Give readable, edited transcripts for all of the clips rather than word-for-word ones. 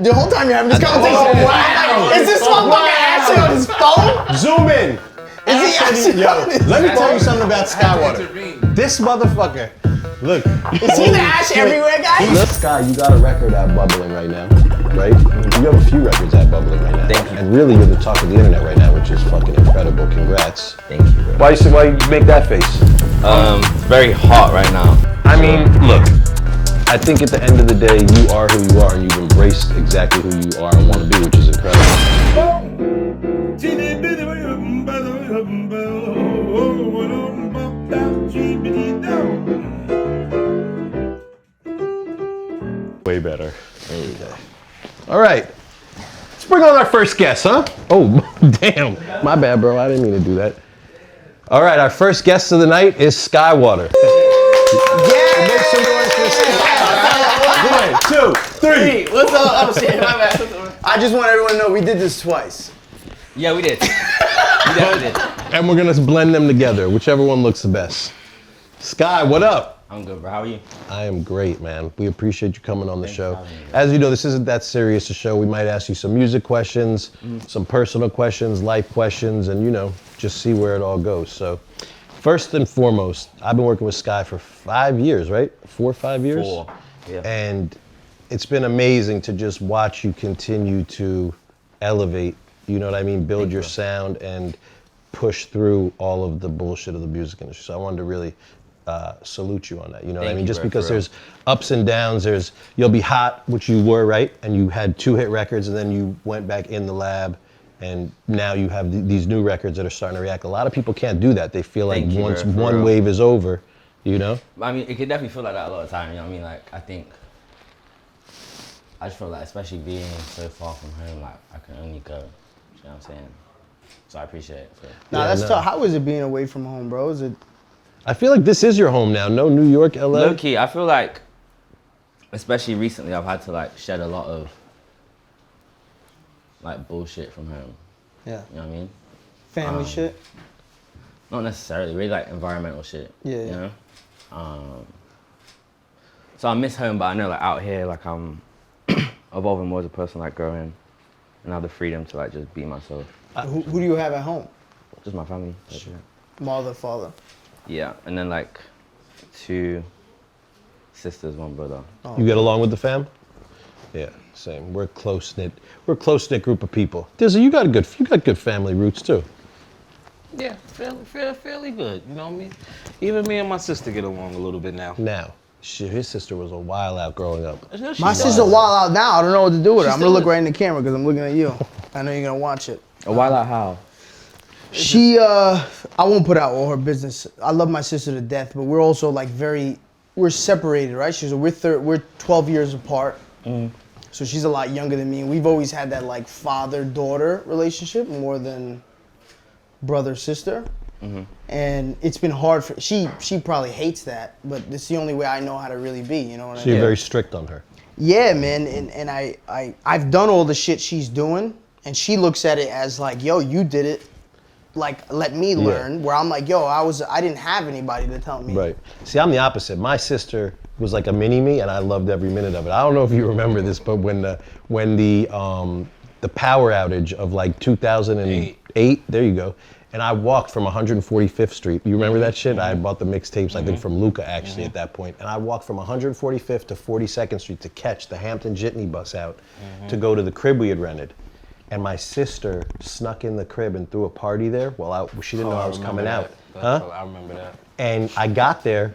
The whole time you're having this conversation. Oh, wow. Is this motherfucker actually on his phone? Zoom in. Is he actually on his phone? Let me tell you something about Skaiwater. This motherfucker, look. Is he the Ash everywhere guy? Look, Sky, you got a record out bubbling right now, right? You have a few records out bubbling right now. Thank you. And really, you're the talk of the internet right now, which is fucking incredible. Congrats. Thank you, bro. Why you make that face? It's very hot right now. I mean, look. I think at the end of the day, you are who you are, and you've embraced exactly who you are and want to be, which is incredible. Way better. Okay. All right. Let's bring on our first guest, huh? Oh, damn. My bad, bro. I didn't mean to do that. All right, our first guest of the night is Skaiwater. Yeah! Make some noise for Skaiwater. 1, 2, 3. What's up? Oh shit, my bad. I just want everyone to know we did this twice. Yeah, we did. We definitely did. And we're gonna blend them together, whichever one looks the best. Sky, what up? I'm good, bro. How are you? I am great, man. We appreciate you coming on the show. for having me, As you know, this isn't that serious a show. We might ask you some music questions, some personal questions, life questions, and just see where it all goes. So, first and foremost, I've been working with Sky for 5 years, right? 4 or 5 years? 4, yeah. And it's been amazing to just watch you continue to elevate, you know what I mean? Build your sound and push through all of the bullshit of the music industry. So I wanted to really salute you on that, you know what I mean? Just because there's ups and downs, you'll be hot, which you were, right? And you had 2 hit records and then you went back in the lab and now you have these new records that are starting to react. A lot of people can't do that. They feel like once one wave is over, you know? I mean, it can definitely feel like that a lot of time, you know what I mean? Like, I just feel like, especially being so far from home, like, I can only go, you know what I'm saying? So I appreciate it. Nah, that's tough. How is it being away from home, bro? Is it? I feel like this is your home now. No New York, LA? Low key, I feel like, especially recently, I've had to like shed a lot of like bullshit from home. Yeah. You know what I mean? Family shit? Not necessarily, really like environmental shit. Yeah. You know? So I miss home, but I know like out here, like I'm evolving more as a person, like growing and have the freedom to like just be myself. Who do you have at home? Just my family. Like, yeah. Mother, father. Yeah, and then like 2 sisters, 1 brother. Oh. You get along with the fam? Yeah, same. We're a close-knit group of people. DZA, you got good family roots too. Yeah, fairly good. You know what I mean? Even me and my sister get along a little bit now. Now, shit, his sister was a while out growing up. My sister's a while out now. I don't know what to do with her. I'm gonna look right in the camera because I'm looking at you. I know you're gonna watch it. A while out how? She, I won't put out all her business. I love my sister to death, but we're also like we're separated, right? We're 12 years apart. So she's a lot younger than me, and we've always had that like father-daughter relationship more than brother-sister. And it's been hard for, she probably hates that, but it's the only way I know how to really be, you know what I mean? So you're very strict on her. Yeah, man, and I've done all the shit she's doing, and she looks at it as like, yo, you did it. Like, let me learn. Where I'm like, yo, I didn't have anybody to tell me. Right. See, I'm the opposite. My sister was like a mini me, and I loved every minute of it. I don't know if you remember this, but when the power outage of like 2008, there you go, and I walked from 145th Street. You remember that shit? I had bought the mixtapes, I think, from Luca actually at that point, and I walked from 145th to 42nd Street to catch the Hampton Jitney bus out to go to the crib we had rented. And my sister snuck in the crib and threw a party there while she didn't know I was coming out. I remember that. And I got there,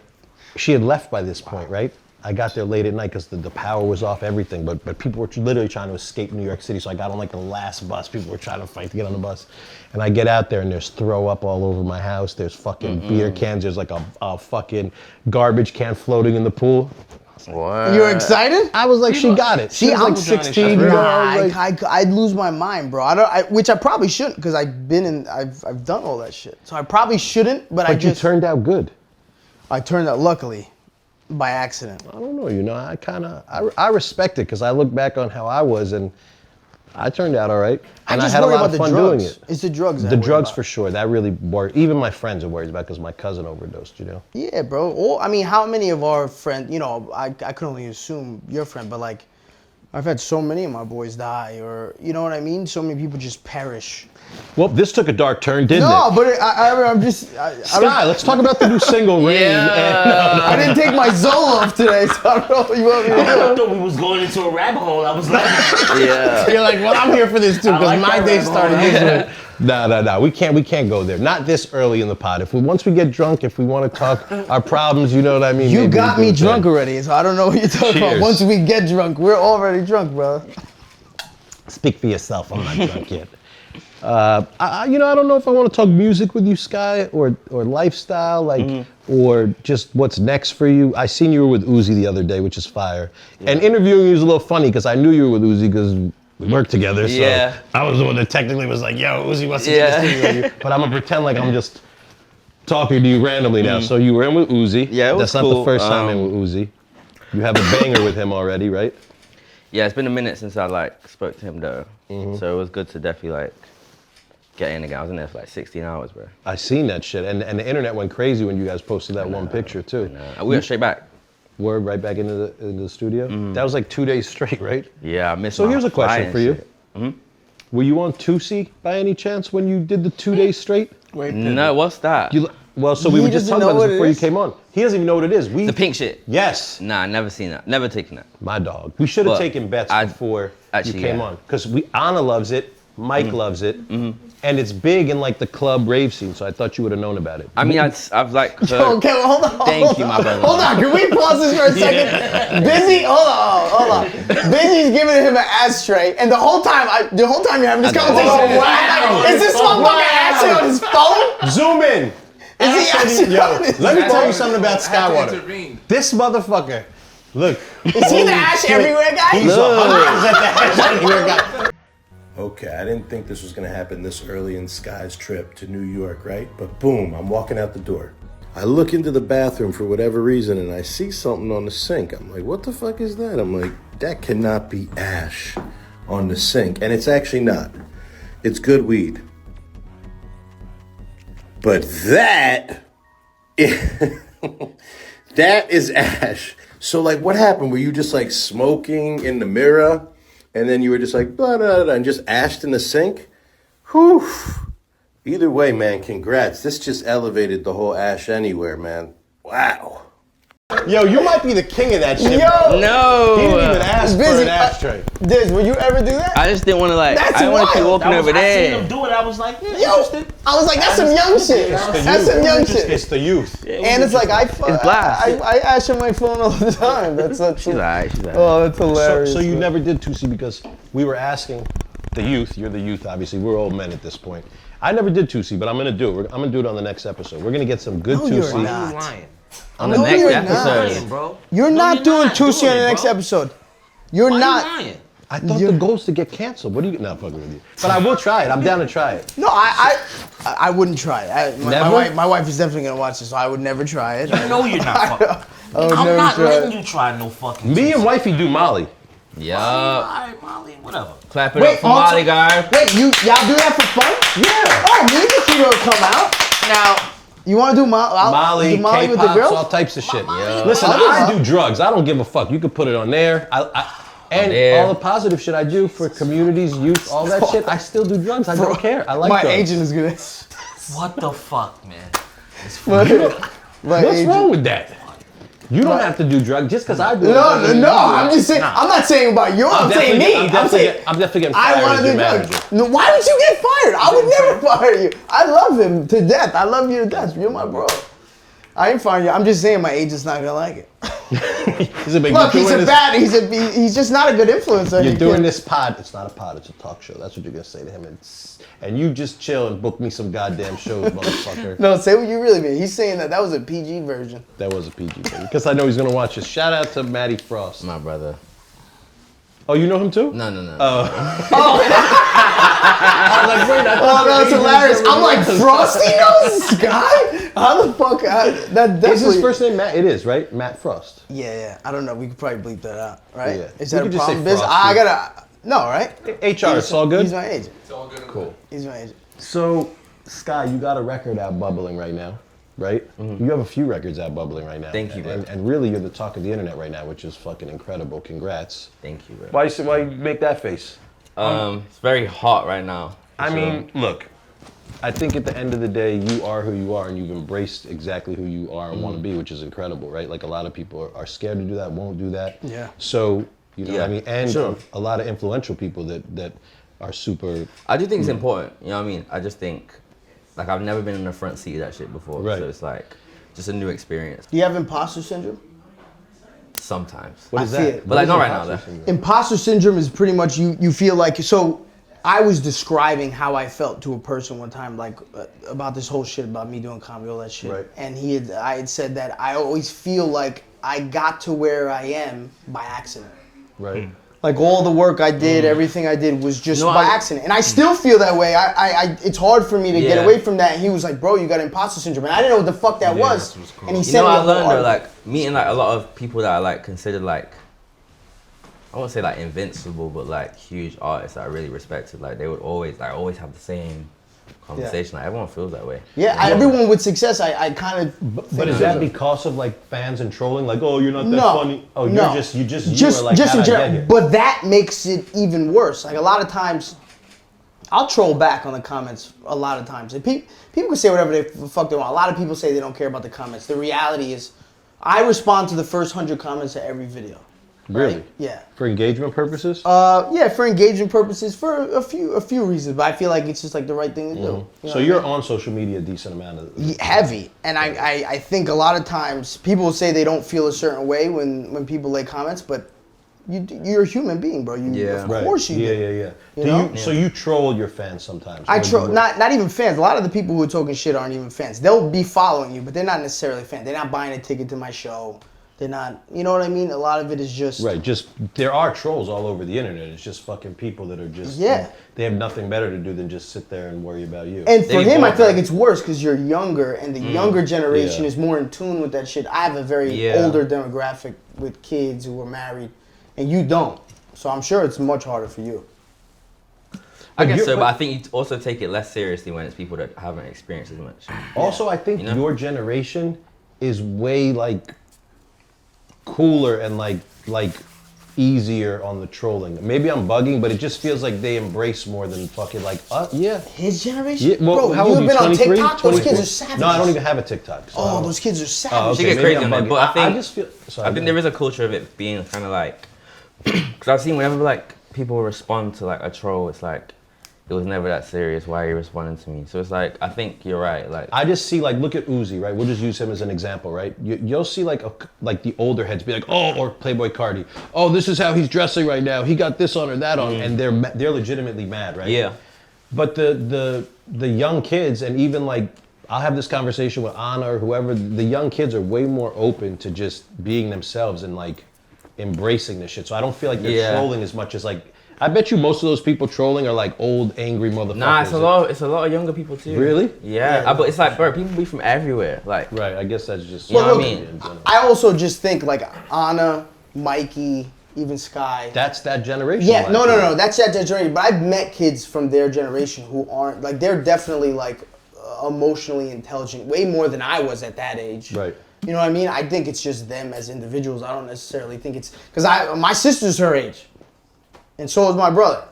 she had left by this point, right? I got there late at night because the power was off, everything, but people were literally trying to escape New York City, so I got on like the last bus. People were trying to fight to get on the bus. And I get out there and there's throw up all over my house, there's fucking beer cans, there's like a fucking garbage can floating in the pool. What? You're excited? I was like, she got it. She was like 16. I'd lose my mind, bro. Which I probably shouldn't, because I've done all that shit. So I probably shouldn't, but you turned out good. I turned out luckily, by accident. I don't know, I respect it, because I look back on how I was, and I turned out all right. And I had a lot of fun doing it. It's the drugs. The drugs for sure. That really worried. Even my friends are worried about, because my cousin overdosed, you know? Yeah, bro. I mean, how many of our friends, I could only assume your friend, but like, I've had so many of my boys die, or you know what I mean. So many people just perish. Well, this took a dark turn, didn't No, it? but I'm just. Sky, let's talk about the new single, Rain. I didn't take my Zoloft today, so I don't know what you want me to I do. thought we was going into a rabbit hole. I was like, Yeah. You're like, well, I'm here for this too, because like my that day rabbit started hole. this way. No. We can't go there. Not this early in the pod. Once we get drunk, if we want to talk our problems, you know what I mean? You maybe got we do me it drunk then. already, so I don't know what you're talking about. Cheers. Once we get drunk, we're already drunk, brother. Speak for yourself. I'm not drunk yet. I don't know if I want to talk music with you, Sky, or lifestyle, like, or just what's next for you. I seen you were with Uzi the other day, which is fire. Yeah. And interviewing you was a little funny because I knew you were with Uzi because we worked together. So Yeah. I was the one that technically was like, "Yo, Uzi wants to get the studio with you," but I'm gonna pretend like I'm just talking to you randomly now. So you were in with Uzi. Yeah, it was That's not cool. the first time in with Uzi. You have a banger with him already, right? Yeah, it's been a minute since I spoke to him though. So it was good to definitely get in again. I was in there for 16 hours, bro. I seen that shit, and the internet went crazy when you guys posted that one picture too. We went straight back. Word right back into the studio. That was like 2 days straight, right? Yeah, I missed. So my here's a flight question and for you. shit. Were you on Tusi by any chance when you did the 2 days straight? No, what's that? Well, so we He were just doesn't talking know about what this it before you is? came on. He doesn't even know what it is. The pink shit. Yes, Nah, never seen that. Never taken that. my dog. We should have But taken bets before actually, you came yeah. on because Anna loves it, Mike loves it, and it's big in like the club rave scene. So I thought you would have known about it. I mean, I've heard. Okay, well, hold on. Thank hold you, on. my brother. Hold on, can we pause this for a second? Busy, hold on. Busy's giving him an ashtray, and the whole time you're having this conversation. Wow. Is this motherfucker ashtray on his phone? Zoom in. Is he actually Yo, on his let me phone? tell you something about Skaiwater. This motherfucker, look. Is he the ash everywhere guy? He's 100% the ash everywhere guy. Okay, I didn't think this was gonna happen this early in Sky's trip to New York, right? But boom, I'm walking out the door. I look into the bathroom for whatever reason and I see something on the sink. I'm like, what the fuck is that? I'm like, that cannot be ash on the sink. And it's actually not. It's good weed. But that is ash. So like what happened? Were you just like smoking in the mirror and then you were just like blah, blah, blah, and just ashed in the sink? Whew. Either way, man, congrats. This just elevated the whole ash anywhere, man. Wow. Yo, you might be the king of that shit. Yo, No. He didn't even ask for Busy. an ashtray. Diz, will you ever do that? I just didn't want to That's I didn't want to keep wild. walking over I seen there. him do it. I was like, yeah, Yo, interesting. I was like, that's some young shit. That's some young shit. It's the youth. And it's like It's blast. I ash on my phone all the time. That's She's alright. She's alright. Oh, that's hilarious. So you man. never did Tusi because we were asking the youth. You're the youth, obviously. We're old men at this point. I never did Tusi, but I'm gonna do it. I'm gonna do it on the next episode. We're gonna get some good No, you're Tusi. not. You lying, On the No, next you're episode. not. bro. You're No, not you're doing not Tusi doing on the it, next bro. episode. You're Why not. you lying? I thought the goal is to get canceled. What are you? Not fucking with you. But I will try it. I'm down to try it. No, I wouldn't try it. Never? My wife is definitely gonna watch this, so I would never try it. No, you're not. I would I'm never not try letting it. you try no fucking. Me and wifey do Molly. Yup. Alright, Molly, whatever. Clap it Wait, up for Molly, guys. Wait, y'all do that for fun? Yeah. Oh, me and the keto come out. Now, you want to do Molly, do Molly with the K-pops, all girls? types of shit. Yeah. Listen, I'll do I that. do drugs. I don't give a fuck. You could put it on there. And there. all the positive shit I do for communities, youth, all that shit, I still do drugs. I don't care. I like My drugs. agent is gonna. What the fuck, man? My What's agent. wrong with that? You don't have to do drugs just because I do it. No. I'm just saying. I'm not saying about you. I'm saying me. I'm definitely getting I fired want as to your do manager. drugs. No, why would you get fired? I would never fire you. I love him to death. I love you to death. You're my bro. I ain't firing you. I'm just saying my agent's not gonna like it. He's a big. Look, he's just not a good influencer. You're You doing can't- this pod. It's not a pod. It's a talk show. That's what you're gonna say to him. And you just chill and book me some goddamn shows, motherfucker. No, say what you really mean. He's saying that was a PG version. That was a PG thing because I know he's gonna watch this. Shout out to Matty Frost. My brother. Oh, you know him too? No. Oh no, it's hilarious. I'm like, Frosty knows Sky? How the fuck? That definitely. Is his first name Matt? It is, right? Matt Frost. Yeah. I don't know. We could probably bleep that out, right? Yeah. Is We that a could just say problem? Biz? Frosty. I gotta. No, right? HR, it's all good? He's my agent. Cool. He's my agent. So, Sky, you got a record out bubbling right now. right? You have a few records out bubbling right now. Thank you, bro. And really, you're the talk of the internet right now, which is fucking incredible. Congrats. Thank you, bro. Why you make that face? It's very hot right now. I mean, look, I think at the end of the day, you are who you are, and you've embraced exactly who you are and want to be, which is incredible, right? Like a lot of people are scared to do that, won't do that. Yeah. So, you know what I mean? And sure. a lot of influential people that are super... I do think it's important, you know what I mean? I just think, like, I've never been in the front seat of that shit before. Right. So it's like, just a new experience. Do you have imposter syndrome? Sometimes. What is I feel that? it. But like, not right now, Imposter though. syndrome? Imposter syndrome is pretty much you feel like, so I was describing how I felt to a person one time, like about this whole shit about me doing comedy, all that shit. Right. And I had said that I always feel like I got to where I am by accident. Right. Like all the work I did, everything I did was just No, by I- accident. And I still feel that way. It's hard for me to get Yeah. away from that. And he was like, bro, you got imposter syndrome. And I didn't know what the fuck that was. that's what's cool. And he You said know it what I the learned whole though, arc. like, meeting like a lot of people that are like considered like, I won't say like invincible, but like huge artists that I really respected. Like they would always have the same conversation. Like everyone feels that way. Yeah, everyone with success, I kind of. But is that because of like fans and trolling? Like, oh, you're not that No, funny. Oh, no. you are like, just how'd in I get general. here? But that makes it even worse. Like a lot of times, I'll troll back on the comments. A lot of times, and people can say whatever the fuck they want. A lot of people say they don't care about the comments. The reality is, I respond to the first 100 comments of every video. Really? Right? Yeah. For engagement purposes? Yeah, for engagement purposes, for a few reasons, but I feel like it's just like the right thing to do. You know So what I you're mean? on social media a decent amount of Heavy, and I think a lot of times people will say they don't feel a certain way when people lay comments, but you're a human being, bro. Yeah. Of course you do. Yeah. You know? So you troll your fans sometimes? I Or troll, you- not even fans. A lot of the people who are talking shit aren't even fans. They'll be following you, but they're not necessarily fans. They're not buying a ticket to my show. They're not, you know what I mean? A lot of it is just... Right, just, there are trolls all over the internet. It's just fucking people that are just... Yeah. They have nothing better to do than just sit there and worry about you. And for They him, I both feel are. like it's worse because you're younger, and the younger generation Yeah. is more in tune with that shit. I have a very Yeah. older demographic with kids who are married, and you don't. So I'm sure it's much harder for you. I guess you're- so, but but- I think you also take it less seriously when it's people that haven't experienced as much. Also, I think You know? your generation is way like cooler and like easier on the trolling. Maybe I'm bugging, but it just feels like they embrace more than fucking like yeah. His generation? Yeah, well, Bro, how old you've are you? been on 23? TikTok? Those kids 24? are savages. No, I don't even have a TikTok. So Oh, those kids are savages. She get maybe crazy I'm on that, bugging. but I think- just feel. Sorry, I think there is a culture of it being kind of like, because I've seen whenever like people respond to like a troll, it's like, it was never that serious. Why are you responding to me? So it's like, I think you're right. Like, I just see like, look at Uzi, right? We'll just use him as an example, right? You'll see like the older heads be like, oh, or Playboy Cardi, oh, this is how he's dressing right now. He got this on or that on, and they're legitimately mad, right? yeah. But the young kids, and even like, I'll have this conversation with Anna or whoever. The young kids are way more open to just being themselves and like embracing this shit. So I don't feel like they're Yeah. trolling as much as like. I bet you most of those people trolling are like old, angry motherfuckers. Nah, it's a lot of younger people too. Really? Yeah, but it's like, bro, people be from everywhere. Like, Right, I guess that's just. You know Well, what look, I mean? I also just think like Anna, Mikey, even Sky. That's that generation. Yeah, no, actually. that's that generation. But I've met kids from their generation who aren't, like, they're definitely like emotionally intelligent, way more than I was at that age. Right. You know what I mean? I think it's just them as individuals. I don't necessarily think it's, because my sister's her age, and so is my brother.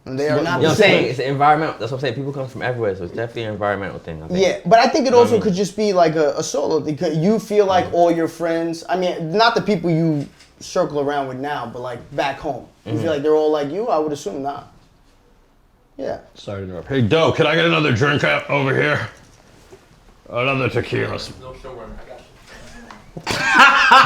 And they are not you know the what I'm same. saying? It's an environmental. That's what I'm saying. People come from everywhere, so it's definitely an environmental thing. I think. Yeah, but I think it also could just be like a solo, because you feel like all your friends, I mean, not the people you circle around with now, but like back home. You feel like they're all like you? I would assume not. Yeah. Sorry to interrupt. Hey, Doe, can I get another drink out over here? Another tequila.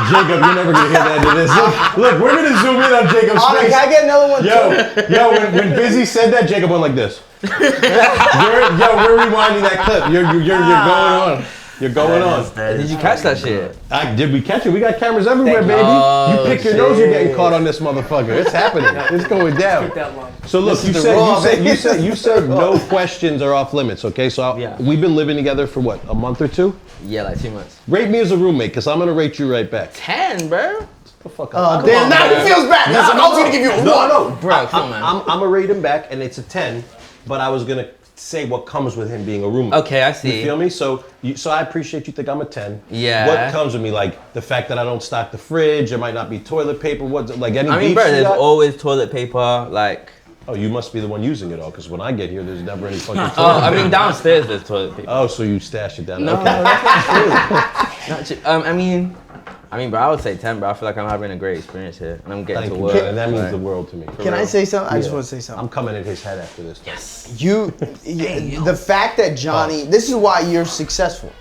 Jacob, you're never gonna hear the end of this. Look, we're gonna zoom in on Jacob's Anna, face. can I get another one? Yo, when Busy said that, Jacob went like this. We're rewinding that clip. You're going on. You're going on. Did you catch that shit? Did we catch it? We got cameras everywhere, baby. Oh, You pick your nose, you're getting shit. caught on this motherfucker. It's happening. It's going down. So look, This is the raw, you said no questions are off limits. Okay, so Yeah. we've been living together for what, a month or two? Yeah, like 2 months. Rate me as a roommate, cause I'm gonna rate you right back. 10, bro. The fuck Oh, up. damn, now he feels bad. Listen, I was going to give you a 1. No, Bro, come on, man. I'm gonna rate him back, and it's a 10. But I was gonna say what comes with him being a roommate. Okay, I see. You feel me? So I appreciate you think I'm a 10. Yeah. What comes with me? Like the fact that I don't stock the fridge, there might not be toilet paper, like any I mean, beefs bro, you there's got? always toilet paper, like... Oh, you must be the one using it all, because when I get here, there's never any fucking toilet Oh, I paper. mean, downstairs there's toilet paper. Oh, so you stash it down there. No, Okay. no, that's not true. Not true. I mean, bro, I would say 10, bro. I feel like I'm having a great experience here, and I'm getting Thank to you, work. and that means like, the world to me. Can I say something? I just Yeah. want to say something. I'm coming in his head after this. Yes. The fact that Johnny, this is why you're successful,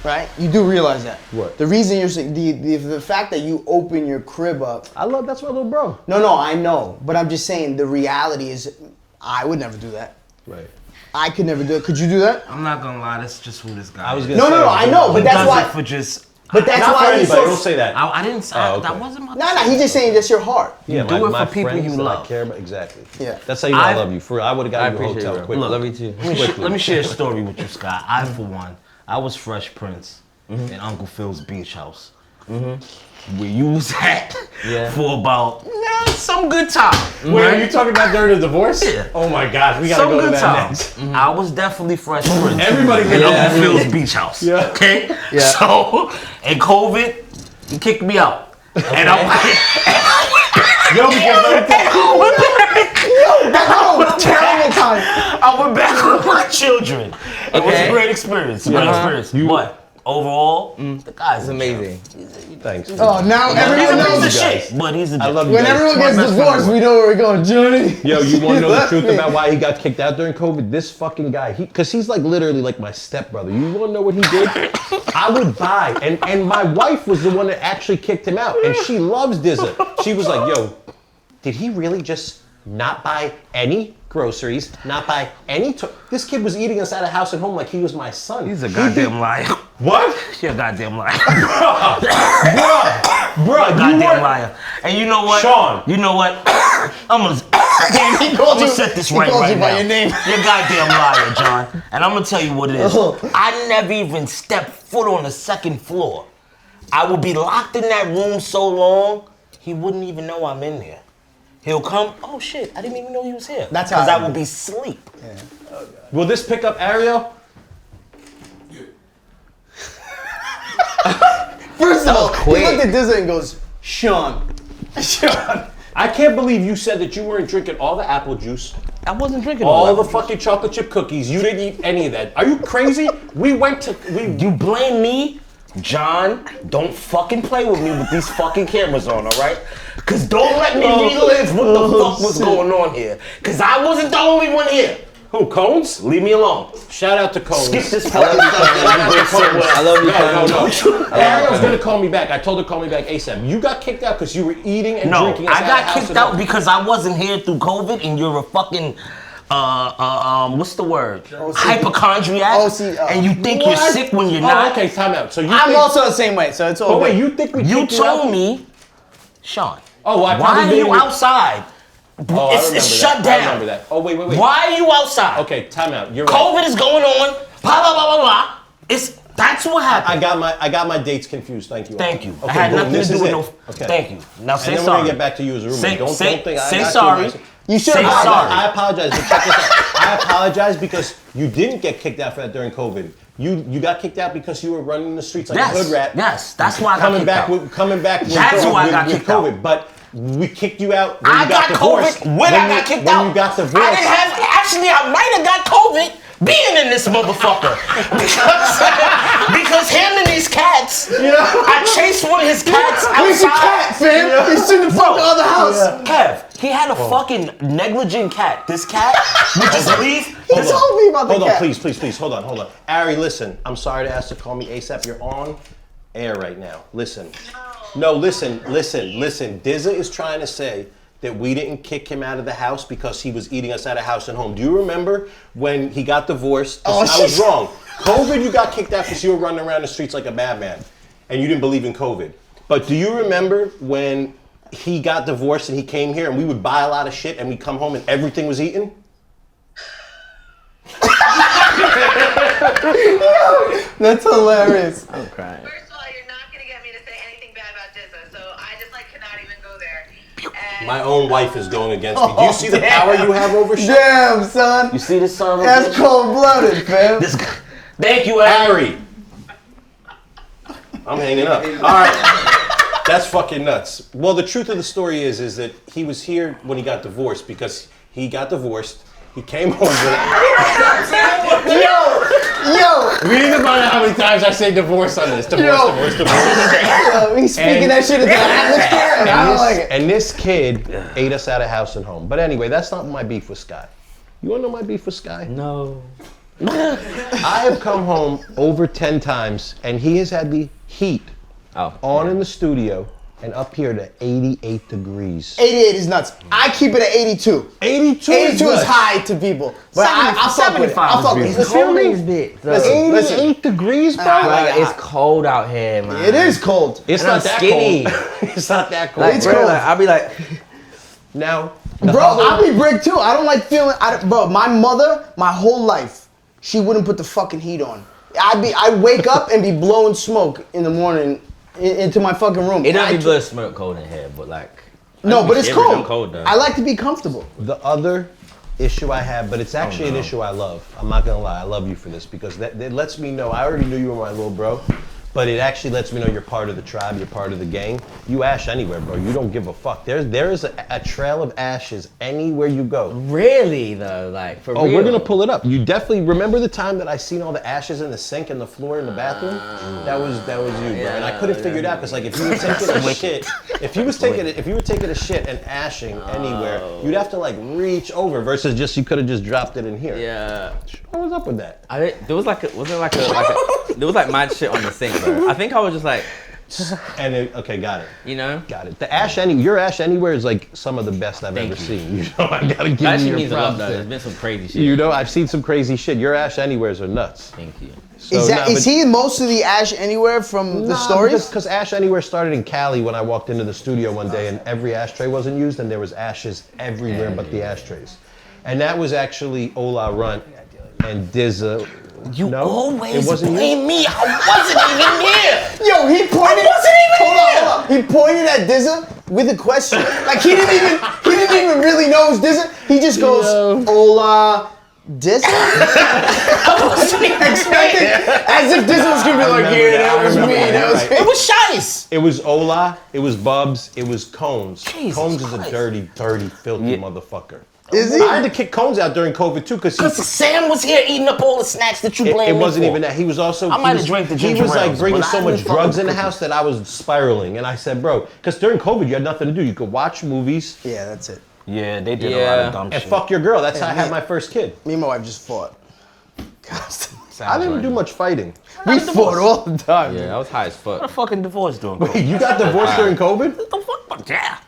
right? You do realize that. What? The reason you're the fact that you open your crib up. That's my little bro. No, I know, but I'm just saying the reality is, I would never do that. Right. I could never do it. Could you do that? I'm not gonna lie, that's just who this guy I was is. gonna No, I know, but He that's does why. it for just... But that's Not for why he's anybody. so. Don't say that. I didn't. Oh, okay. That wasn't my. No, he's just saying that's your heart. Yeah, do it my for people friends you that I love. care about. Exactly. Yeah. That's how you know I I love you. For real, I would have I got you a appreciate hotel you, bro. quick. Love you too. Let me share a story with you, Sky. I, for one, I was Fresh Prince in Uncle Phil's beach house. Where you was at for about some good time. Wait, are you talking about during the divorce? Yeah. Oh my gosh, we gotta Some go to good that time. next. I was definitely Fresh Prince. Everybody in been Uncle Phil's beach house. Yeah. Okay? Yeah. So, in COVID, he kicked me out. And I Yo, because let me tell you, Terrible time. I went back with my children. It was a great experience. But overall, the guy's It's amazing. thanks. Oh, now He's everyone a knows. piece of guys. shit, but he's a I love you When guys. everyone gets My best divorced, friend. we know where we're going. Johnny. Yo, you want to know the left truth me. about why he got kicked out during COVID? This fucking guy, because he's like literally like my stepbrother. You want to know what he did? I would buy, and my wife was the one that actually kicked him out, and she loves DZA. She was like, yo, did he really just not buy any groceries, not buy any this kid was eating us out of house and home like he was my son. He's a goddamn liar. What? You're a goddamn liar. Bruh, Goddamn liar. And you know what? Sean. You know what? I'm gonna set this right called you now. by your name. You're a goddamn liar, John. And I'm gonna tell you what it is. I never even stepped foot on the second floor. I would be locked in that room so long, he wouldn't even know I'm in there. He'll come, oh shit, I didn't even know he was here. That's how Because I I would do. be asleep. Will this pick up Ariel? First of all, he quick. looked at DZA and goes, Sean. I can't believe you said that you weren't drinking all the apple juice, I wasn't drinking all the fucking chocolate chip cookies. You didn't eat any of that. Are you crazy? You blame me? John, don't fucking play with me with these fucking cameras on, all right? Because don't let me relive what the fuck was going on here. Because I wasn't the only one here. Who, Cones? Leave me alone. Shout out to Cones. Skip this part. I love you, No. Ariel's gonna call me back. I told her to call me back ASAP. You got kicked out because you were eating and No, drinking. I got kicked out because I wasn't here through COVID and you're a fucking, what's the word? Hypochondriac. And you think you're sick when you're not. Okay, time out. So you I'm think, also the same way, so it's all Oh wait, good. you think we You kicked you out? told me, Sean, Oh, well, I why probably are you didn't- outside? Oh, I It's remember shut that. down. I remember that. Oh, wait. Why are you outside? Okay, time out. You're right. COVID is going on. Blah blah blah blah blah. That's what happened. I got my dates confused. Thank you. Thank you. Okay, I had boom, nothing to this do is with it. no. Okay. Thank you. Now And say then we're sorry. gonna get back to you as a roommate. Say Don't think I say got sorry. You You should Say have. sorry. I apologize, but check this out. I apologize because you didn't get kicked out for that during COVID. You got kicked out because you were running the streets like a hood rat. Yes, that's why I got Coming kicked back out. with coming back with, That's why I got with kicked out. COVID. But we kicked you out when I you got divorced. COVID when I got kicked out. When you got divorced. I didn't have. Actually, I might have got COVID being in this motherfucker because him and these cats. I chased one of his cats outside. Where's your cat, fam? He's in the fucking other house. Kev, he had a fucking negligent cat. This cat would just leave. He told me about the Hold on, cat. please, hold on. Ari, listen, I'm sorry to ask to call me ASAP. You're on air right now. Listen. No, listen. DZA is trying to say that we didn't kick him out of the house because he was eating us out of house and home. Do you remember when he got divorced? I was wrong. COVID, you got kicked out because you were running around the streets like a madman and you didn't believe in COVID. But do you remember when he got divorced and he came here and we would buy a lot of shit and we'd come home and everything was eaten? That's hilarious. I'm crying. First of all, you're not gonna get me to say anything bad about DZA, so I just cannot even go there. And My own wife is going against me. Do you see the power you have over shit? Damn, son. You see this son? That's cold-blooded, fam. This guy. Thank you, Harry. I'm hanging up. All right. That's fucking nuts. Well, the truth of the story is that he was here when he got divorced because he got divorced. He came over. Yo. We need to find out how many times I say divorce on this. Divorce. Yo, he's speaking that shit at the atmosphere. I don't like it. And this kid ate us out of house and home. But anyway, that's not my beef with Sky. You wanna know my beef with Sky? No. I have come home over 10 times and he has had the heat on in the studio and up here to 88 degrees. 88 is nuts. I keep it at 82. 82 is high to people. But I fuck with it. I fuck with it. It's cold in this bitch. Listen. 88 degrees, bro? It's cold out here, man. It is cold. It's And not I'm that skinny. cold. It's not that cold. Like, It's bro, cold. like, I'll be like, Now, Bro, I'll be brick too. I don't like feeling. Bro, my mother, my whole life, she wouldn't put the fucking heat on. I'd wake up and be blowing smoke in the morning into my fucking room. it don't be blood smoke cold in here, but like. No, but it's cold. cold though. I like to be comfortable. the other issue I have, but it's actually an issue I love. I'm not gonna lie, I love you for this because that lets me know, I already knew you were my little bro, but it actually lets me know you're part of the tribe, you're part of the gang. You ash anywhere, bro. You don't give a fuck. There is a trail of ashes anywhere you go. Really though, like for real. Oh, we're gonna pull it up. You definitely remember the time that I seen all the ashes in the sink and the floor in the bathroom? That was you, bro. And I couldn't figure it out because like if you were taking a shit, if you were taking a shit and ashing anywhere, you'd have to like reach over versus just you could have just dropped it in here. Yeah. What was up with that? There was there was like mad shit on the sink, bro. I think I was just like, And okay, got it. you know. Got it. Your ash anywhere is like some of the best I've ever seen. You know, I gotta give That you shit your means a lot props though. there. There's been some crazy shit. You know, I've seen some crazy shit. Your ash anywheres are nuts. Thank you. So, Is he most of the ash anywhere from the stories? Because Ash Anywhere started in Cali when I walked into the studio one day and every ashtray wasn't used and there was ashes everywhere but the ashtrays. And that was actually Ola Runt and DZA. You always it wasn't blame me. I wasn't even here. Yo, he pointed. wasn't even Hold on. He pointed at DZA with a question. Like he didn't even really know it was DZA. He just goes, "Hola, DZA." Expecting as if DZA was gonna be like, "Yeah, that was me. That was me." It was Shice. It was Ola, it was Bubs, it was Combs. Jesus Combs is Christ. a dirty, filthy motherfucker. Is he? I had to kick Combs out during COVID too because Sam was here eating up all the snacks that you blamed it me wasn't for. even that. He was also. I might have drank the He ginger was like ales, bringing but so I much didn't fuck drugs with in the cookies. house that I was spiraling. And I said, bro, because during COVID you had nothing to do. You could watch movies Yeah, that's it. Yeah, they did a lot of dumb and shit. fuck your girl. That's how I had my first kid. Me and my wife just fought. I didn't do much fighting. We fought all the time. Yeah, I was high as fuck. What a fucking divorce doing? Wait, you got divorced during COVID? What the fuck? Yeah.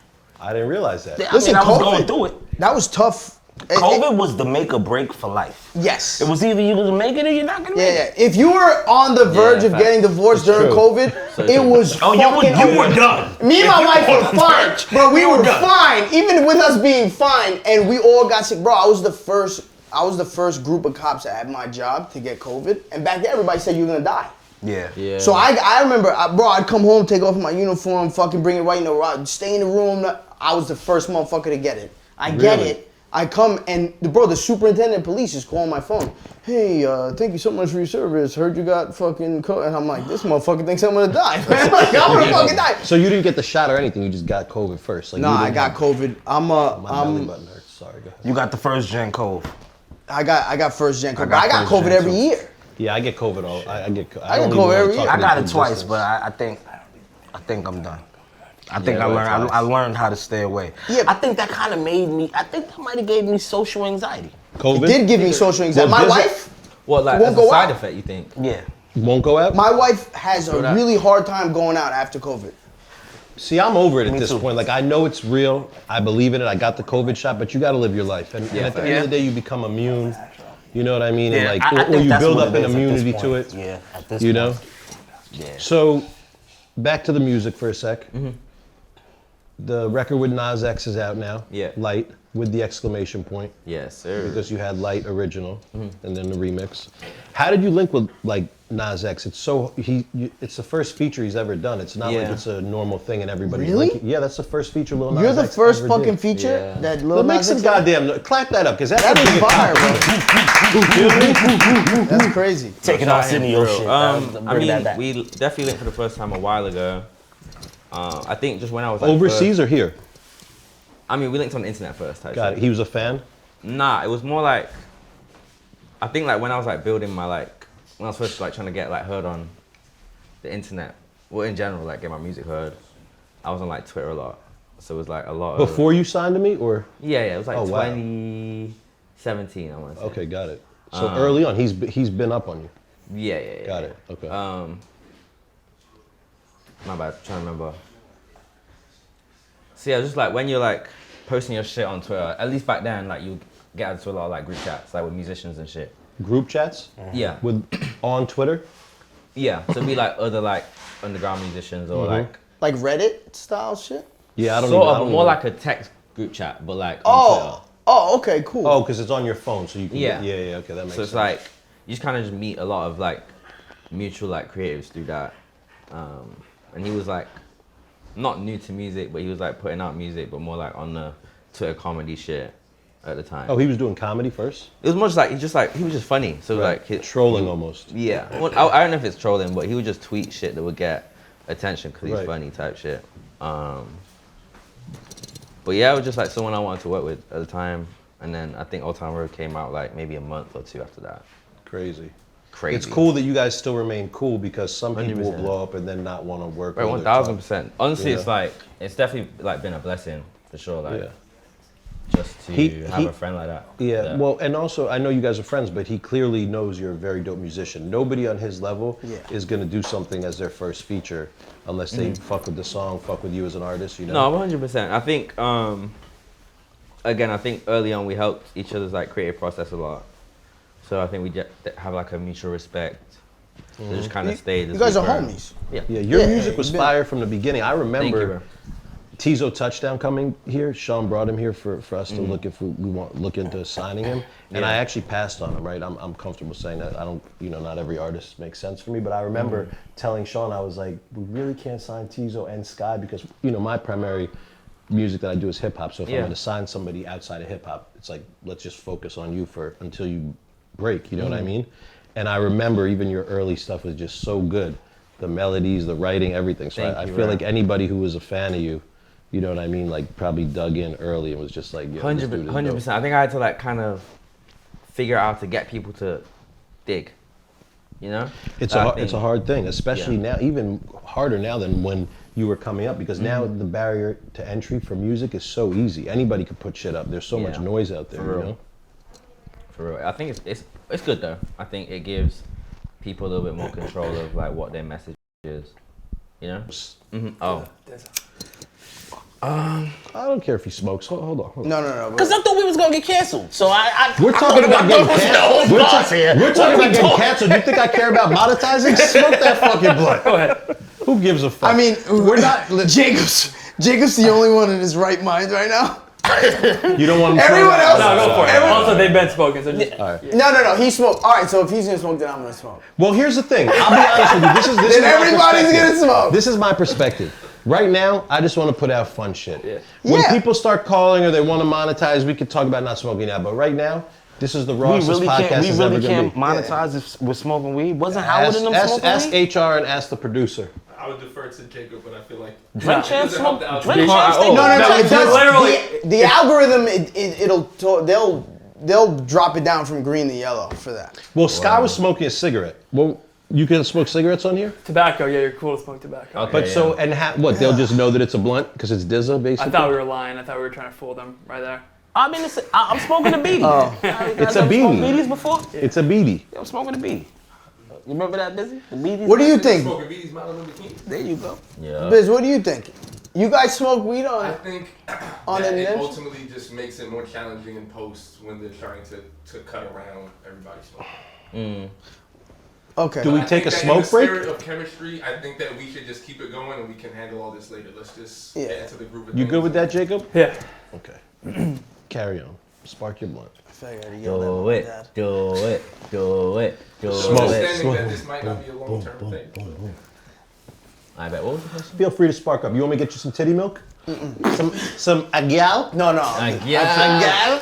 I didn't realize that. Listen, I was COVID- going through it. That was tough. COVID was the make or break for life. Yes. It was either you gonna make it or you're not gonna make Yeah. it. If you were on the verge of facts. getting divorced It's during true. COVID, So it true. was Oh, fucking you were over. done. Me and my wife were fine, bro. We were done. fine, even with us being fine, and we all got sick. Bro, I was the first group of cops at my job to get COVID, and back then everybody said you were gonna die. Yeah. Yeah. So I remember, bro, I'd come home, take off my uniform, fucking bring it right in the rock, stay in the room. I was the first motherfucker to get it. I get Really? it. I come and the superintendent of police is calling my phone. Hey, thank you so much for your service. Heard you got fucking COVID. And I'm like, this motherfucker thinks I'm gonna die. Man. Like, I'm gonna fucking die. So you didn't get the shot or anything. You just got COVID first. Like, Nah, you I didn't got have- COVID. My belly button hurts. Sorry, go ahead. You got the first gen cove. I got first gen COVID. got I got first COVID gen every too. year. Yeah, I get COVID all. I get get don't even COVID wanna every talk year. I about got it the twice, distance. but I think I'm done. I think Yeah, I I learned. got it I learned how to stay away. Yeah. I think that kind of made me. I think that might have gave me social anxiety. COVID It did give me social anxiety. Well, My there's a- wife What, like, won't as a go side out. effect, you think? Yeah. won't go out. My wife has a that. really hard time going out after COVID. See, I'm over it at Me this too. point. Like, I know it's real. I believe in it. I got the COVID shot, but you got to live your life. And at the end of the day, you become immune. You know what I mean? And like, I or think you that's build what up it an is at this immunity to point. it. Yeah. At this You point. know. Yeah. So, back to the music for a sec. The record with Nas X is out now. Yeah. Light with the exclamation point. Yes, sir. Because you had Light original and then the remix. How did you link with like Nas X? It's it's the first feature he's ever done. It's not like it's a normal thing and everybody's Really? linking. Yeah, that's the first feature Lil Nas You're the X first ever fucking did. feature Yeah. that Lil Well, make Nas some X- goddamn clap that up, because that's That a is big fire, bro. That's crazy. Taking off Sydney Bro, shit. I mean, we definitely linked for the first time a while ago. I think just when I was like, Overseas or here? I mean, we linked on the internet first. Got it. He was a fan? Nah, it was more like, I think like when I was like building my like, when I was first like trying to get like heard on the internet, well in general, like get my music heard, I was on like Twitter a lot. So it was like a lot of... Before you signed to me, or? Yeah, it was like Oh, wow. 2017, I want to say. Okay, got it. So early on, he's been up on you. Yeah. Got it, okay. My bad, trying to remember. So yeah, just like when you're like posting your shit on Twitter, at least back then, like you get into a lot of like group chats, like with musicians and shit. Group chats? Yeah. On Twitter? Yeah, so be like other like underground musicians or like... Like Reddit style shit? Yeah, I don't Sort even, I of, don't but more even- like a text group chat, but like on Twitter. Oh, okay, cool. Oh, because it's on your phone, so you can. Yeah. Yeah, okay, that makes So it's sense. like, you just kind of just meet a lot of like mutual like creatives through that. And he was like, not new to music, but he was like putting out music, but more like on the Twitter comedy shit at the time. Oh, he was doing comedy first? It was much like, he was just funny. So Right. like, Trolling almost. yeah. Well, I don't know if it's trolling, but he would just tweet shit that would get attention because he's Right. funny type shit. But yeah, it was just like someone I wanted to work with at the time. And then I think Old Town Road came out like maybe a month or two after that. Crazy. Crazy. It's cool that you guys still remain cool, because some people will 100%. blow up and then not want to work. Right, with other 1000%. Honestly, Yeah. it's like, it's definitely like been a blessing for sure. Like, Yeah. just to He- have a friend like that. Yeah, well, and also I know you guys are friends, but he clearly knows you're a very dope musician. Nobody on his level is gonna do something as their first feature unless they fuck with the song, fuck with you as an artist, you know? No, 100%. I think, again, I think early on we helped each other's like creative process a lot. So I think we just have like a mutual respect. So just kind of stayed. You as guys we are were. homies. Yeah. Yeah, your Yeah, music was you've been- fire from the beginning. I Thank you, remember bro. Tizo Touchdown coming here. Sean brought him here for us to look if we look into signing him. And I actually passed on him, right? I'm comfortable saying that. I don't, not every artist makes sense for me, but I remember telling Sean, I was like, we really can't sign Tizo and Sky because, my primary music that I do is hip hop. So if I'm Yeah. going to sign somebody outside of hip hop, it's like, let's just focus on you until you break, you know what I mean? And I remember even your early stuff was just so good. The melodies, the writing, everything. So Thank I you, feel bro. like anybody who was a fan of you, you know what I mean, like probably dug in early and was just like, yeah, 100%. I think I had to like kind of figure out how to get people to dig. It's Like, it's a hard thing, especially Yeah. now, even harder now than when you were coming up, because now the barrier to entry for music is so easy. Anybody could put shit up. There's so much Yeah. noise out there, For real. For real. I think it's good though. I think it gives people a little bit more control of like what their message is. Oh. I don't care if he smokes. Hold on. No. Because I thought we was gonna get canceled. So I We're talking about getting canceled. We're talking about getting canceled. You think I care about monetizing? Smoke that fucking blunt. Go ahead. Who gives a fuck? I mean, we're not. Jacob's the only one in his right mind right now. You don't want him. Everyone else. No, go for it. Everyone- Also, they've been spoken, so just... No. He smoked. All right, so if he's gonna smoke, then I'm gonna smoke. Well, here's the thing. I'll be honest with you. This is Then my everybody's perspective. gonna smoke. This is my perspective. Right now, I just want to put out fun shit. When Yeah. people start calling or they want to monetize, we could talk about not smoking now. But right now, this is the we rawest really podcast can't. We is really ever can't gonna be. monetize if we're smoking weed. Wasn't Howard in them smoking Ask weed? HR and ask the producer. I would defer to Jacob, but I feel like Drink champs doesn't help smoke. the outcome. Drink champs. Oh, No, No, it does. literally- The algorithm, they'll drop it down from green to yellow for that. Well, Sky was smoking a cigarette. Well, you can smoke cigarettes on here? Tobacco, yeah, you're cool to smoke tobacco. Okay. But so, and what, they'll just know that it's a blunt because it's DZA, basically? I thought we were lying. I thought we were trying to fool them right there. I mean, I'm smoking a beanie. It's a beanie. Beanies before? It's a beanie. Yeah, I'm smoking a beanie. You remember that, Busy? The beanies? What do you think? Smoking beaties, Martin Luther King. There you go. Yeah. Biz, what do you think? You guys smoke weed I on? think On that the it bench? ultimately just makes it more challenging in posts when they're trying to cut around everybody smoking. Okay. Do we I take a think that smoke in the break? spirit of chemistry, I think that we should just keep it going and we can handle all this later. Let's just get into the groove of You things. good with that, Jacob? Yeah. Okay. Carry on. Spark your blunt. I feel like I gotta yell that at Do my it, dad. do it, do it, do Smoke. it. Understanding that this might not be a long-term thing. I bet. What was the question? Feel free to spark up. You want me to get you some titty milk? Some agal? No, no. Yeah.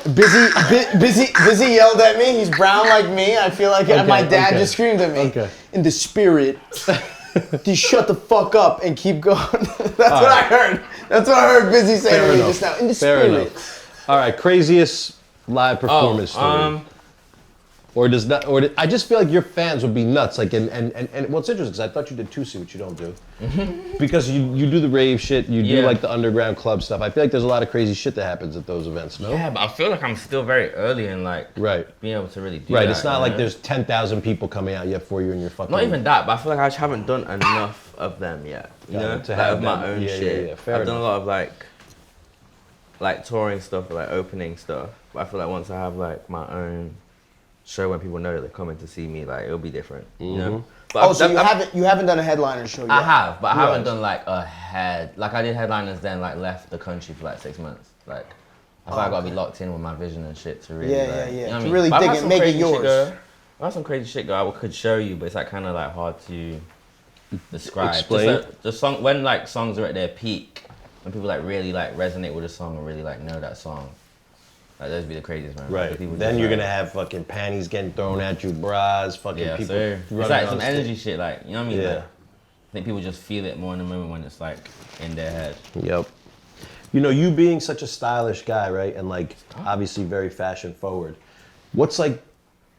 Busy yelled at me. He's brown like me. I feel like my dad just screamed at me. Okay. In the spirit, just shut the fuck up and keep going. That's what I heard. That's what I heard Busy say Fair to me enough. just now. In the Fair spirit. enough. All right, craziest live performance story. Or does not? Or I just feel like your fans would be nuts. Like and what's interesting is I thought you did 2C, which you don't do, because you do the rave shit. You do like the underground club stuff. I feel like there's a lot of crazy shit that happens at those events. No. Yeah, but I feel like I'm still very early in like being able to really do that. Right. It's not you like know? there's 10,000 people coming out yet for you and you're fucking. Not even that, but I feel like I just haven't done enough of them yet. You know, to like have of my them. own Yeah, shit. yeah, fair I've done a enough. lot of like touring stuff or like opening stuff. But I feel like once I have like my own show when people know that they're coming to see me, like it'll be different. You know. But Oh, so you haven't done a headliner show yet? I have, but I haven't done like I did headliners, then like left the country for like 6 months. Like I feel like I gotta be locked in with my vision and shit to really Yeah, like, yeah, yeah. You know what I To mean? really But I've dig had it, some make it crazy shit yours. go. I have some crazy shit go. I could show you, but it's like kind of like hard to describe. Explain. Just the song when like songs are at their peak, when people like really like resonate with a song or really like know that song. Like those be the craziest, man. Right. Like, people Then just, you're like, gonna have fucking panties getting thrown at you, bras, fucking yeah, people so running it's like on some stage. energy shit, like you know what I mean? Yeah. Like, I think people just feel it more in the moment when it's like in their head. Yep. You know, you being such a stylish guy, right? And like obviously very fashion forward. What's like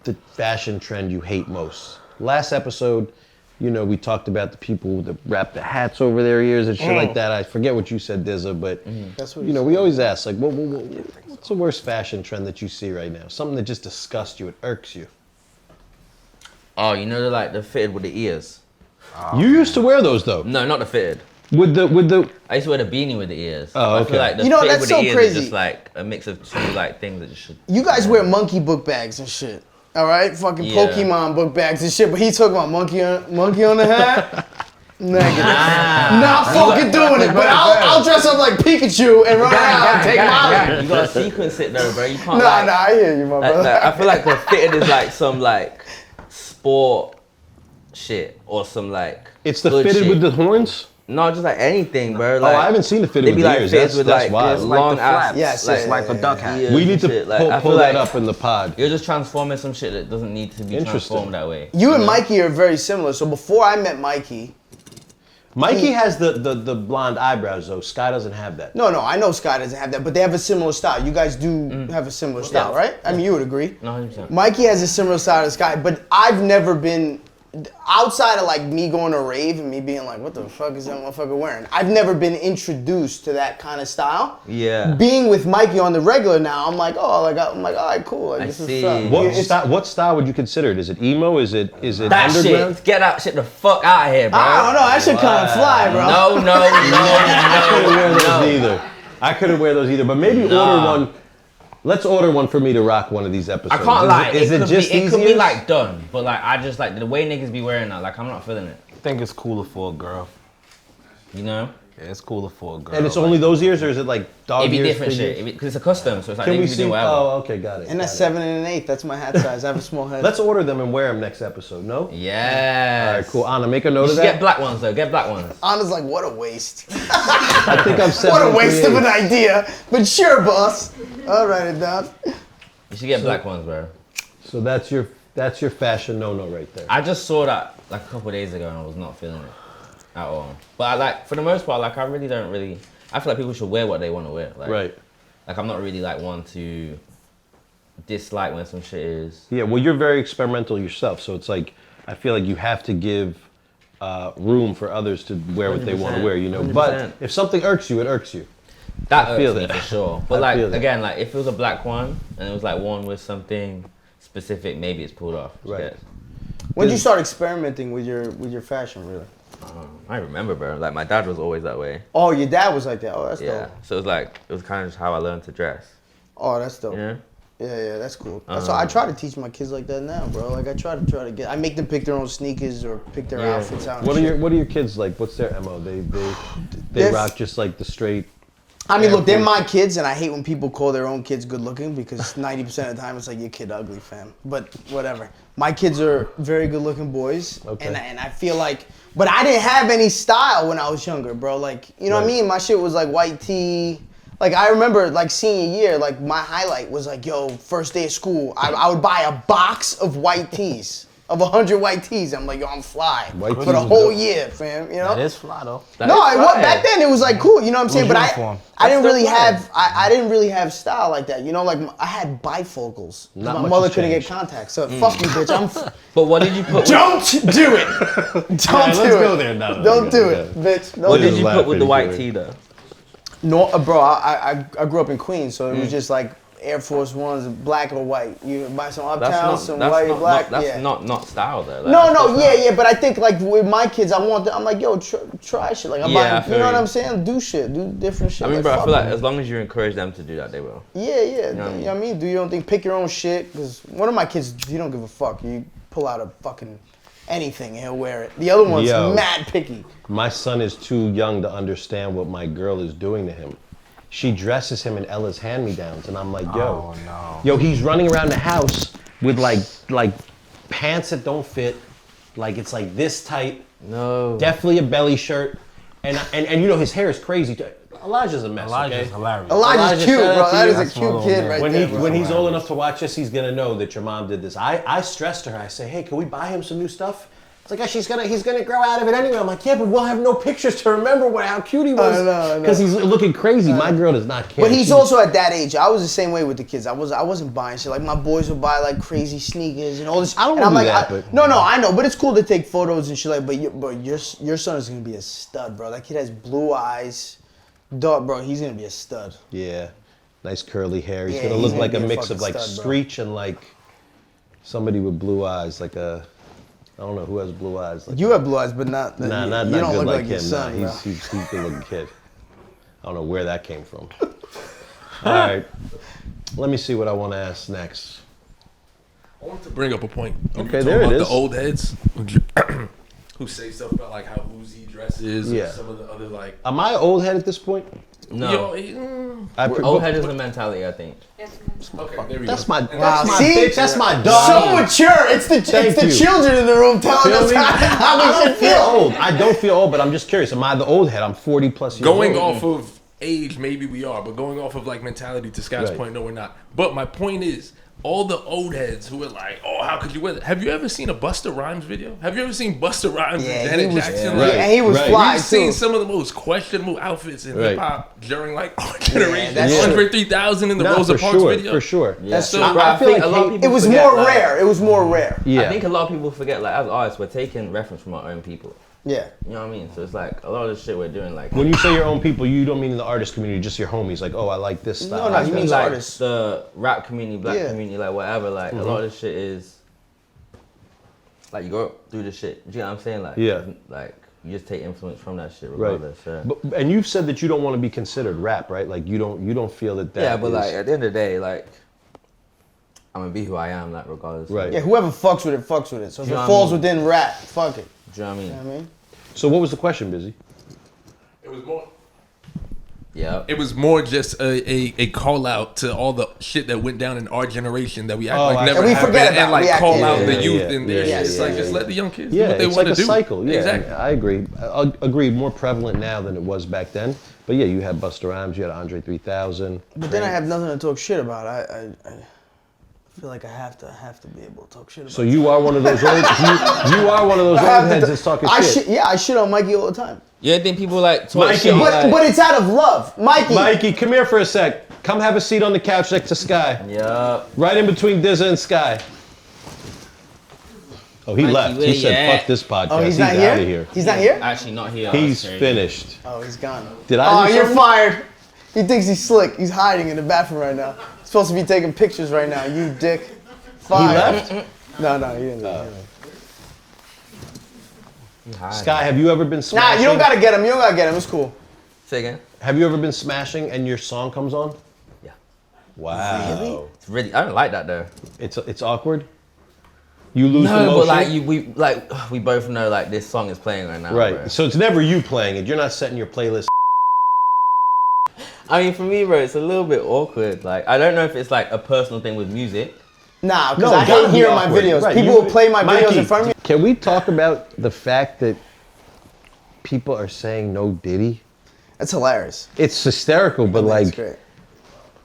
the fashion trend you hate most? Last episode, you know, we talked about the people that wrap the hats over their ears and shit like that. I forget what you said, DZA, but That's what you know, we always ask like, what's the worst fashion trend that you see right now? Something that just disgusts you, it irks you. Oh, you know the fitted with the ears? You used to wear those though. No, not the fitted. With the I used to wear the beanie with the ears. Oh, I okay. feel like the You know, fitted that's with so the ears crazy. is just like a mix of two like things that you should. You guys wear monkey book bags and shit. All right, fucking Yeah. Pokemon book bags and shit. But he talking about monkey on the hat. Negative. Not fucking doing it. But I'll dress up like Pikachu and run around and take my. You gotta sequence it though, bro. You can't. Nah, like, nah, I hear you, my brother. I feel like the fitted is like some like sport shit or some like. it's the good fitted shit. with the horns? No, just like anything, bro. Oh, Like, I haven't seen the they fitted be with like ears. fits with That's like wild. this long ass. Yes, like, yeah, like a duck hat. ears We need and to shit. Like, I pull feel that like up in the pod. You're just transforming some shit that doesn't need to be Interesting. transformed that way. You and Mikey are very similar. So before I met Mikey, Mikey has the blonde eyebrows though. Sky doesn't have that. no, I know Sky doesn't have that, but they have a similar style. You guys do have a similar style, right? I mean, you would agree. No, 100%. Mikey has a similar style to Sky, but I've never been outside of like me going to rave and me being like, what the fuck is that motherfucker wearing? I've never been introduced to that kind of style. Yeah. Being with Mikey on the regular now, I'm like, all right, cool. Like, I this see. is fun. What style would you consider it? Is it emo? Is it That underground? shit, get that shit the fuck out of here, bro. I don't know. That shit kind of fly, bro. I couldn't wear those no. either. I couldn't wear those either. But maybe order one. Let's order one for me to rock one of these episodes. I can't lie. Is it just it could be easier? like done, but like I just like the way niggas be wearing that. Like I'm not feeling it. I think it's cooler for a girl. You know? Yeah, it's cooler for a girl. And it's only those ears, or is it like dog It'd be ears? different pig shit. ears? Because it's a custom, so it's like Can niggas we be see? doing whatever. Oh, okay, got it. And that's got it. 7 and an 8. That's my hat size. I have a small head. Let's order them and wear them next episode. No? Yeah. All right, cool. Anna, make a note You of should that. get black ones though. Get black ones. Anna's like, what a waste. I think I'm 7. What a waste of an idea. But sure, boss. I'll write it down. You should get black ones, bro. So that's your fashion no-no right there. I just saw that like a couple of days ago and I was not feeling it at all. But I like, for the most part, like I really don't really. I feel like people should wear what they want to wear. Like, Right. Like I'm not really like one to dislike when some shit is. Yeah, well, you're very experimental yourself, so it's like I feel like you have to give room for others to wear what they want to 100%, wear, you know. But 100%. if something irks you, it irks you. That I feel irks me that. for sure. But I like feel that. again, like if it was a black one and it was like one with something specific, maybe it's pulled off. Right. Yes. When did you start experimenting with your fashion, really? I remember, bro. Like my dad was always that way. Oh, your dad was like that. Oh, that's Yeah. dope. So it was kind of just how I learned to dress. Oh, that's dope. Yeah. Yeah, that's cool. So I try to teach my kids like that now, bro. Like I try to get. I make them pick their own sneakers or pick their outfits out. What are your kids like? What's their MO? They rock just like the straight. I mean, look, they're my kids, and I hate when people call their own kids good looking because 90% of the time it's like your kid ugly, fam. But whatever. My kids are very good looking boys, and I feel like, but I didn't have any style when I was younger, bro. Like, you know what I mean? My shit was like white tee. Like I remember, like senior year, like my highlight was like, yo, first day of school, I would buy a box of white tees, of 100 white tees. I'm like, yo, I'm fly for the whole year, fam. You know? That is fly though. Back then it was like cool. You know what I'm saying? But I didn't really have, I didn't really have style like that. You know, like I had bifocals. My mother couldn't get contacts. So fuck you, bitch. But what did you put? Don't do it. Don't do it. Let's go there now. Don't do it, bitch. What did you put with the white tee though? No, bro, I grew up in Queens, so it was just like Air Force Ones, black or white. You buy some Uptown, some white, black. That's not style though. Like, but I think like with my kids, I'm like, yo, try shit. Like I'm buying, you know what I'm saying? Do shit, do different shit. I mean, like, bro, I feel like as long as you encourage them to do that, they will. Yeah. You know what I mean? Do your own thing, pick your own shit. Because one of my kids, he don't give a fuck. You pull out a fucking anything and he'll wear it. The other one's mad picky. My son is too young to understand what my girl is doing to him. She dresses him in Ella's hand-me-downs, and I'm like, yo, he's running around the house with like pants that don't fit, like it's like this tight. No. Definitely a belly shirt, and you know his hair is crazy. Elijah's a mess. Elijah's hilarious. Elijah's cute, bro. That is a cute kid right when there. When he's old enough to watch this, he's gonna know that your mom did this. I stressed to her. I say, hey, can we buy him some new stuff? It's like, he's gonna grow out of it anyway. I'm like, yeah, but we'll have no pictures to remember how cute he was. I know. Because he's looking crazy. My girl does not care. But he's also at that age. I was the same way with the kids. I wasn't buying shit. Like my boys would buy like crazy sneakers and all this. I don't want do like, that. No, I know. But it's cool to take photos and shit like. But your son is gonna be a stud, bro. That kid has blue eyes. Dog, bro, he's gonna be a stud. Yeah, nice curly hair. He's gonna look like a mix of like Screech and like somebody with blue eyes, like a. I don't know who has blue eyes. Like you have blue eyes, but not. You don't look good like him. your son, He's a good looking kid. I don't know where that came from. All right, let me see what I want to ask next. I want to bring up a point. Okay, there it is. The old heads who say stuff about like how Uzi dresses or some of the other like. Am I old head at this point? No. Old head is the mentality, I think. Okay, there we That's go. my bitch. That's my dog. So mature. It's the children in the room telling us how we should feel. Old. I don't feel old, but I'm just curious. Am I the old head? I'm 40 plus years Going old. off of age, maybe we are, but going off of like mentality, to Scott's point, no, we're not. But my point is, all the old heads who are like, oh, how could you wear that? Have you ever seen a Busta Rhymes video? Have you ever seen Busta Rhymes and Janet Jackson? And he was fly We've seen some of the most questionable outfits in hip hop during like our generation. Andre 3000 in the Rosa Parks video. For sure. Yeah. So I feel like a lot of people it was forget, more like, rare. It was more rare. Yeah. I think a lot of people forget, like as artists, we're taking reference from our own people. Yeah. You know what I mean? So it's like a lot of the shit we're doing, like. When you say your own people, you don't mean the artist community, just your homies. Like, oh, I like this style. No, you mean means like artists. the rap community, black community, like whatever. Like a lot of the shit is like you go through the shit. Do you know what I'm saying? Like like you just take influence from that shit regardless. Right. And you've said that you don't want to be considered rap, right? Like you don't feel that. Yeah, but like at the end of the day, like I'm gonna be who I am, like regardless. Right. Yeah, whoever fucks with it, fucks with it. So if it falls within rap, fuck it. Do you know what I mean? You know what I mean? So what was the question, Busy? It was more. Yeah. It was more just a call out to all the shit that went down in our generation that we act like never and we happened, forget about. and like call out the youth yeah, in there. yeah, It's yeah, like yeah, just yeah. let the young kids do what they it's want like to a do. cycle. Yeah, exactly. I agree. Agreed. More prevalent now than it was back then. But yeah, you had Busta Rhymes, you had Andre 3000. But then I have nothing to talk shit about. I feel like I have to be able to talk shit about. So you are one of those old. you are one of those old heads that's talking shit. I shit on Mikey all the time. Yeah, I think people like talk Mikey, shit. But it's out of love, Mikey. Mikey, come here for a sec. Come have a seat on the couch next to Sky. Yeah. Right in between DZA and Sky. Oh, he Mikey, left. where He you said, at? "Fuck this podcast." Oh, he's not out here. of here. He's not here. Actually, not here. He's That's crazy. finished. Oh, he's gone. Did I? Oh, do you're something? fired. He thinks he's slick. He's hiding in the bathroom right now. He's supposed to be taking pictures right now. You dick. Fired. He left? No, he didn't. Sky, have you ever been Nah, smashing? you don't gotta get him. It's cool. Say again. Have you ever been smashing and your song comes on? Yeah. Wow. It's really, I don't like that though. It's awkward. You lose No, emotion. but like we both know like this song is playing right now. Right. Bro. So it's never you playing it. You're not setting your playlist. I mean, for me, bro, it's a little bit awkward. Like, I don't know if it's like a personal thing with music. Nah, because No, I it gotta hate be hearing my awkward. videos. Right, People you- will play my videos Mikey, in front of me. Can we talk about the fact that people are saying no Diddy? That's hilarious. It's hysterical, but That's great.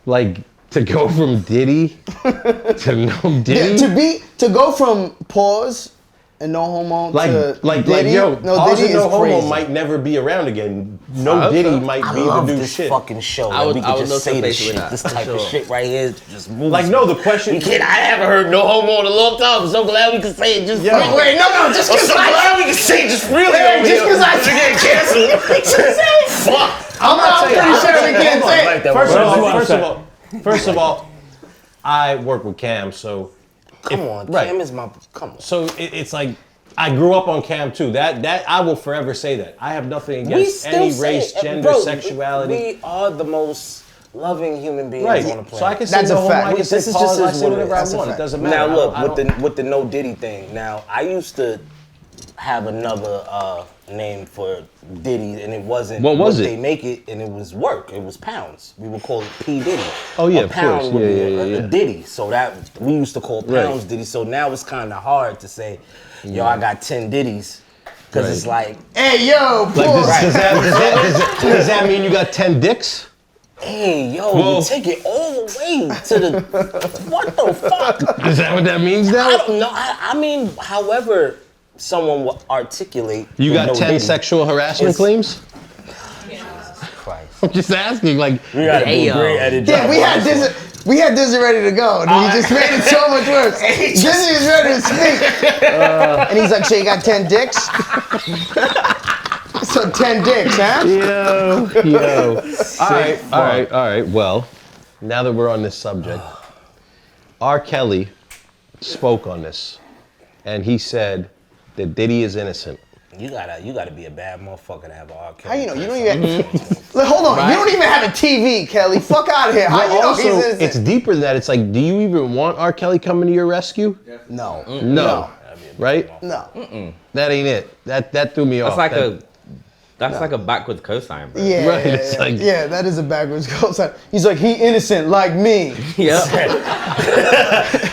like to go from Diddy to no Diddy. Yeah, to go from pause and no homo to Diddy, yo, no Pause Diddy and No is Homo crazy. might never be around again. I No hope Diddy so. might I be the love new this shit. fucking show. I that would- we I could would just love to say face this it with shit. that, This for type of sure. shit right here just moves. Like, no, the question. You can't. I haven't heard no homo in a long time. I'm so glad we can say it. Just Yeah. Wait, no, just I'm because so glad we can say it just really. Yeah, over just here. 'cause I- We're getting canceled. Fuck. I'm pretty sure we can't Hold on, say right it. there. First of all, I work with Cam, so Come on, right. Cam is my. Come on. so it's like I grew up on Cam too. That I will forever say that. I have nothing against any race, gender, sexuality. We are the most loving human beings Right. on the planet. So I can say That's no a homo, fact. I can This say is pause, just I as say what it whatever is. I want. It doesn't matter. Now look, I don't- with the no Diddy thing. Now I used to have another name for Diddy, and it wasn't What was it? they make it, and it was work. It was pounds. We would call it P Diddy. Oh, yeah, a of pound course. would be Yeah, a yeah. Diddy. So that we used to call pounds Right. Diddy. So now it's kind of hard to say, yo, I got 10 Diddies, because it's like, Hey, yo, Like, pause. does that mean you got 10 dicks? hey, yo, Whoa. you take it all the way to the what the fuck? Is that what that means I now? don't know. I mean, however someone will articulate. You the got no 10 Diddy. sexual harassment It's- claims? Christ. I'm just asking, like, We gotta Hey, do a yo. great edit Yeah, job we on had this one. Dizzy ready to go, and he just made it so much worse. Dizzy is ready to speak, and he's like, "So you got 10 dicks? So 10 dicks, huh?" Yo. All right. Well, now that we're on this subject, R. Kelly spoke on this, and he said that Diddy is innocent. You gotta be a bad motherfucker to have an R. How Kelly. you know? You don't even. Look, hold on. You don't even have a TV, Kelly. Fuck out of here. How you know Also, he's innocent? it's deeper than that. It's like, do you even want R. Kelly coming to your rescue? No. No. Right? No. That ain't it. That threw me off. That's like a backwards cosign, bro. Yeah. Right, Yeah, it's yeah. like- Yeah, that is a backwards cosign. He's like, he innocent like me. Yeah.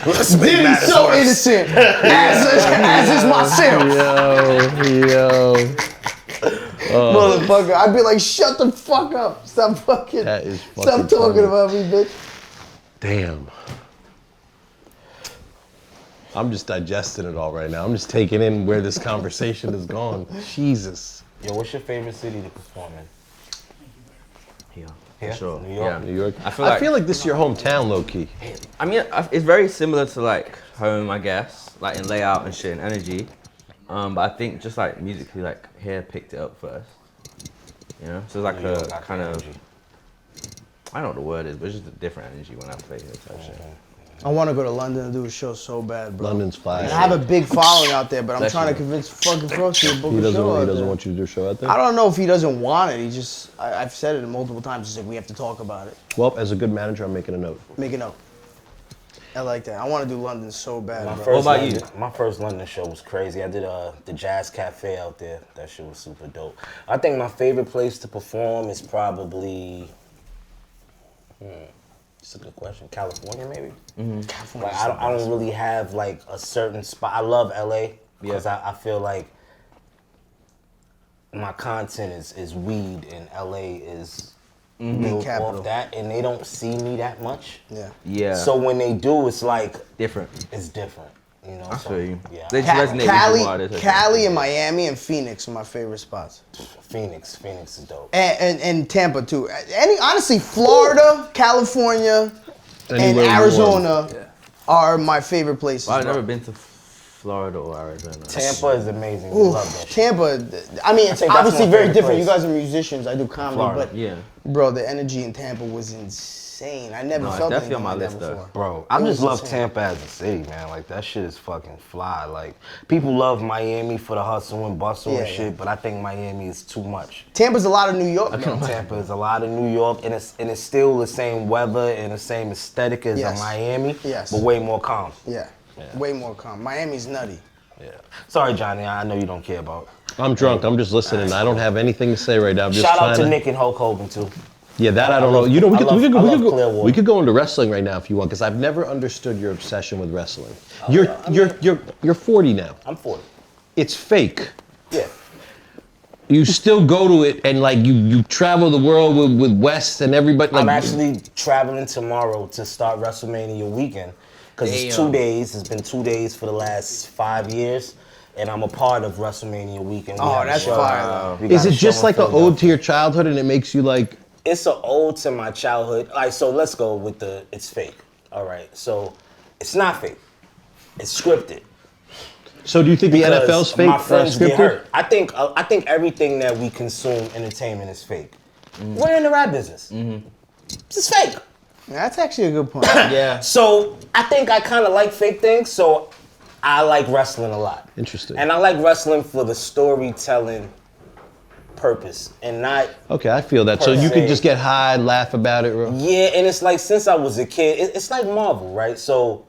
Diddy's so innocent. As is myself. Yo. Motherfucker. I'd be like, shut the fuck up. Stop fucking. That is Stop fucking talking funny. about me, bitch. Damn. I'm just digesting it all right now. I'm just taking in where this conversation has gone. Jesus. Yo, what's your favorite city to perform in? Yeah, Here? for sure. New York? Yeah. New York. I feel like this is your hometown, low key. I mean, it's very similar to like home, I guess, like in layout and shit and energy. But I think just like musically, like here picked it up first. You know, so it's like New York a got kind the of, energy. I don't know what the word is, but it's just a different energy when I play here type shit. I want to go to London and do a show so bad, bro. London's fly. And I have a big following out there, but I'm Bless trying you. to convince fucking Frosty to book He a doesn't. show He out doesn't there. want you to do a show out there. I don't know if he doesn't want it. He just, I've said it multiple times. He's like, we have to talk about it. Well, as a good manager, I'm making a note. Make it up. I like that. I want to do London so bad, My bro. first about London, you? My first London show was crazy. I did the Jazz Cafe out there. That shit was super dope. I think my favorite place to perform is probably. It's a good question. California, maybe. Like I don't really have like a certain spot. I love LA because I feel like my content is weed and LA is built capital. off that, and they don't see me that much. Yeah. Yeah. So when they do, it's like different. it's different. You know. I so, feel you. Yeah. They just resonate with Cali, more artists, I think. Cali and Miami and Phoenix are my favorite spots. Phoenix is dope. And Tampa too. Honestly, Florida, California, Anywhere and you Arizona are my favorite places. Well, I've bro. never been to Florida or Arizona. Tampa is amazing. We Oof, love that shit. Tampa, I mean, it's think that's obviously my very favorite different. place. You guys are musicians. I do comedy, Florida, but Yeah. bro, the energy in Tampa was insane. insane. I never No, it's felt definitely anything on my like list, that though. before. Bro, I It just was love insane. Tampa as a city, man. Like, that shit is fucking fly. Like, people love Miami for the hustle and bustle and Yeah, shit, yeah. but I think Miami is too much. Tampa's a lot of New York. though. Tampa is a lot of New York, and it's still the same weather and the same aesthetic as Yes. a Miami, Yes. but way more calm. Yeah. Way more calm. Miami's nutty. Yeah. Sorry, Johnny, I know you don't care about. I'm drunk. I'm just listening. I don't have anything to say right now. I'm just Shout out trying to to Nick and Hulk Hogan too. Yeah, that I don't love- know. You know, we could I love go. Clearwater. We could go into wrestling right now if you want, because I've never understood your obsession with wrestling. You're 40 now. I'm 40. It's fake. Yeah. You still go to it, and like you travel the world with West and everybody. Like, I'm actually traveling tomorrow to start WrestleMania weekend because it's 2 days. It's been 2 days for the last 5 years, and I'm a part of WrestleMania weekend. We Oh, have a that's show- fire. we got Is a it show just in like an ode Philadelphia. to your childhood, and it makes you like? It's an ode to my childhood. Like, so let's go with the it's fake. All right. So it's not fake. It's scripted. So do you think the Because NFL's fake? My friends get scripted? hurt. I think everything that we consume entertainment is fake. We're in the rap business. It's fake. That's actually a good point. Yeah. So I think I kind of like fake things. So I like wrestling a lot. Interesting. And I like wrestling for the storytelling purpose and not. Okay, I feel that. Per So you se. could just get high, laugh about it. Yeah, and it's like since I was a kid, it's like Marvel, right? So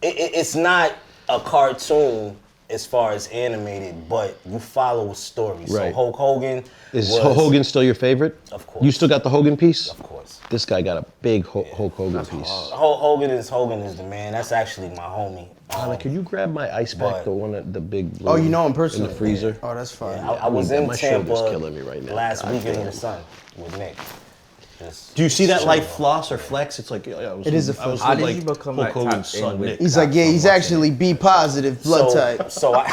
it's not a cartoon as far as animated, but you follow a story. Right. So Hulk Hogan Is was, Hogan still your favorite? Of course. You still got the Hogan piece? Of course. This guy got a big Hulk Hogan piece. Hogan is the man. That's actually my homie. Anna, could you grab my ice pack, But- the one at the big blue? Oh, you know him in personally. the freezer? Oh, that's fine. I was in my Tampa shoulder's killing me right now. last God weekend damn. with the sun with Nick. Just Do you see that chilling. like floss or flex? It's like It is a flex. How did you become like Hogan's tapped in son, with- Nick. He's like, yeah, he's actually B positive, blood type. So I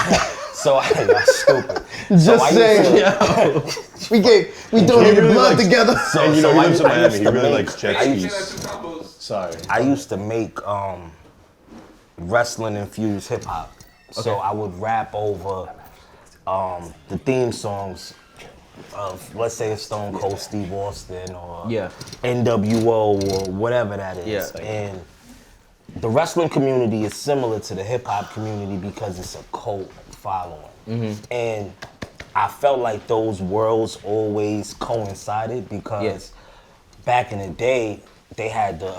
that's stupid. Just saying, we donated really blood likes- together. And you know, so he I- lives in I Miami. used He to really make- likes jet I used- skis. Sorry. I used to make wrestling infused hip hop. So I would rap over the theme songs of, let's say, Stone Cold Steve Austin or Yeah. NWO or whatever that is. Yeah. And the wrestling community is similar to the hip hop community because it's a cult following. And I felt like those worlds always coincided because back in the day, they had the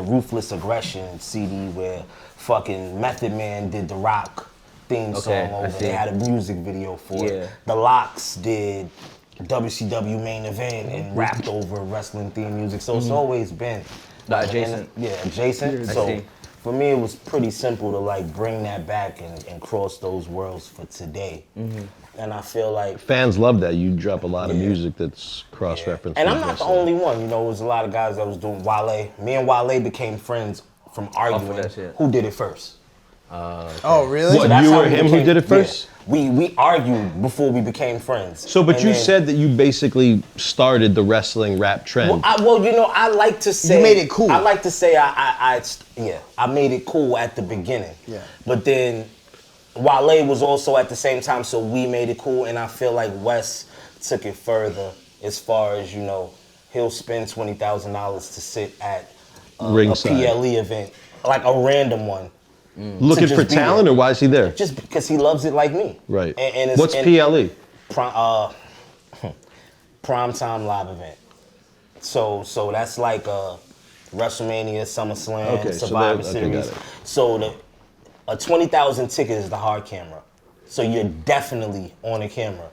Ruthless Aggression CD where fucking Method Man did the Rock theme Okay, song I over. see. They had a music video for Yeah. it. The Locks did WCW Main Event and rapped over wrestling theme music. So it's always been Like adjacent. Yeah, adjacent. I So see. for me, it was pretty simple to like bring that back and cross those worlds for today. And I feel like Fans love that. You drop a lot of Yeah. music that's cross-referenced. and with I'm not the wrestling. only one. You know, there was a lot of guys that was doing Wale. Me and Wale became friends from arguing that shit. who did it first. Oh, really? What, that's you how or we him who became- did it yeah. first? We argued before we became friends. So, but And you then- said that you basically started the wrestling rap trend. Well, you know, I like to say made it cool. I like to say I made it cool at the beginning. Yeah. But then Wale was also at the same time, so we made it cool, and I feel like Wes took it further as far as, you know, he'll spend $20,000 to sit at a Ringside. PLE event, like a random one, Looking to for just be talent, there. or why is he there? just because he loves it like me. Right. And it's, What's and PLE? Primetime live event. So that's like a WrestleMania, SummerSlam, Okay, so Survivor that- okay, got Series. it. So a 20,000 ticket is the hard camera. So you're definitely on the camera.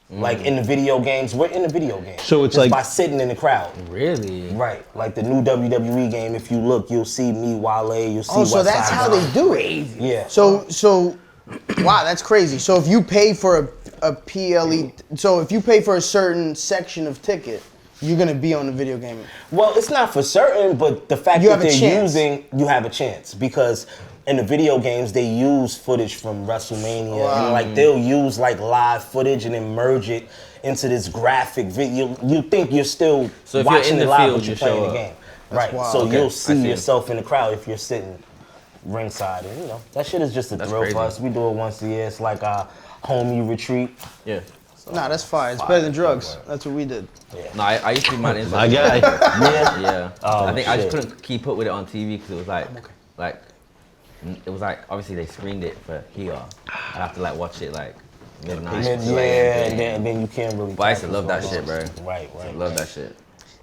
Like in the video games, we're in the video game. So it's Just like- by sitting in the crowd. Really? Right. Like the new WWE game, if you look, you'll see me, Wale, you'll see Oh, so West that's Side how Gun. they do it. Yeah. So, wow, that's crazy. So if you pay for a PLE, so if you pay for a certain section of ticket, you're gonna be on the video game. Well, it's not for certain, but the fact You that have a they're chance. you have a chance because in the video games they use footage from WrestleMania and like they'll use like live footage and then merge it into this graphic video. You think you're still So if you're watching in it the live, field, but you're you playing show the up. game. Right. wild. So Okay, you'll I see see. yourself in the crowd if you're sitting ringside, and you know that shit is just a thrill crazy. for us. We do it once a year. It's like our homie retreat. Yeah. Nah, that's fire. It's better than drugs. That's what we did. No, I used to be mad into My guy. Yeah. Oh, I think I just shit. couldn't keep up with it on TV because it was like it was like obviously they screened it for here. I'd have to like watch it like midnight. And then you can't really. But I used to love that shit, bro. Right. Love that shit.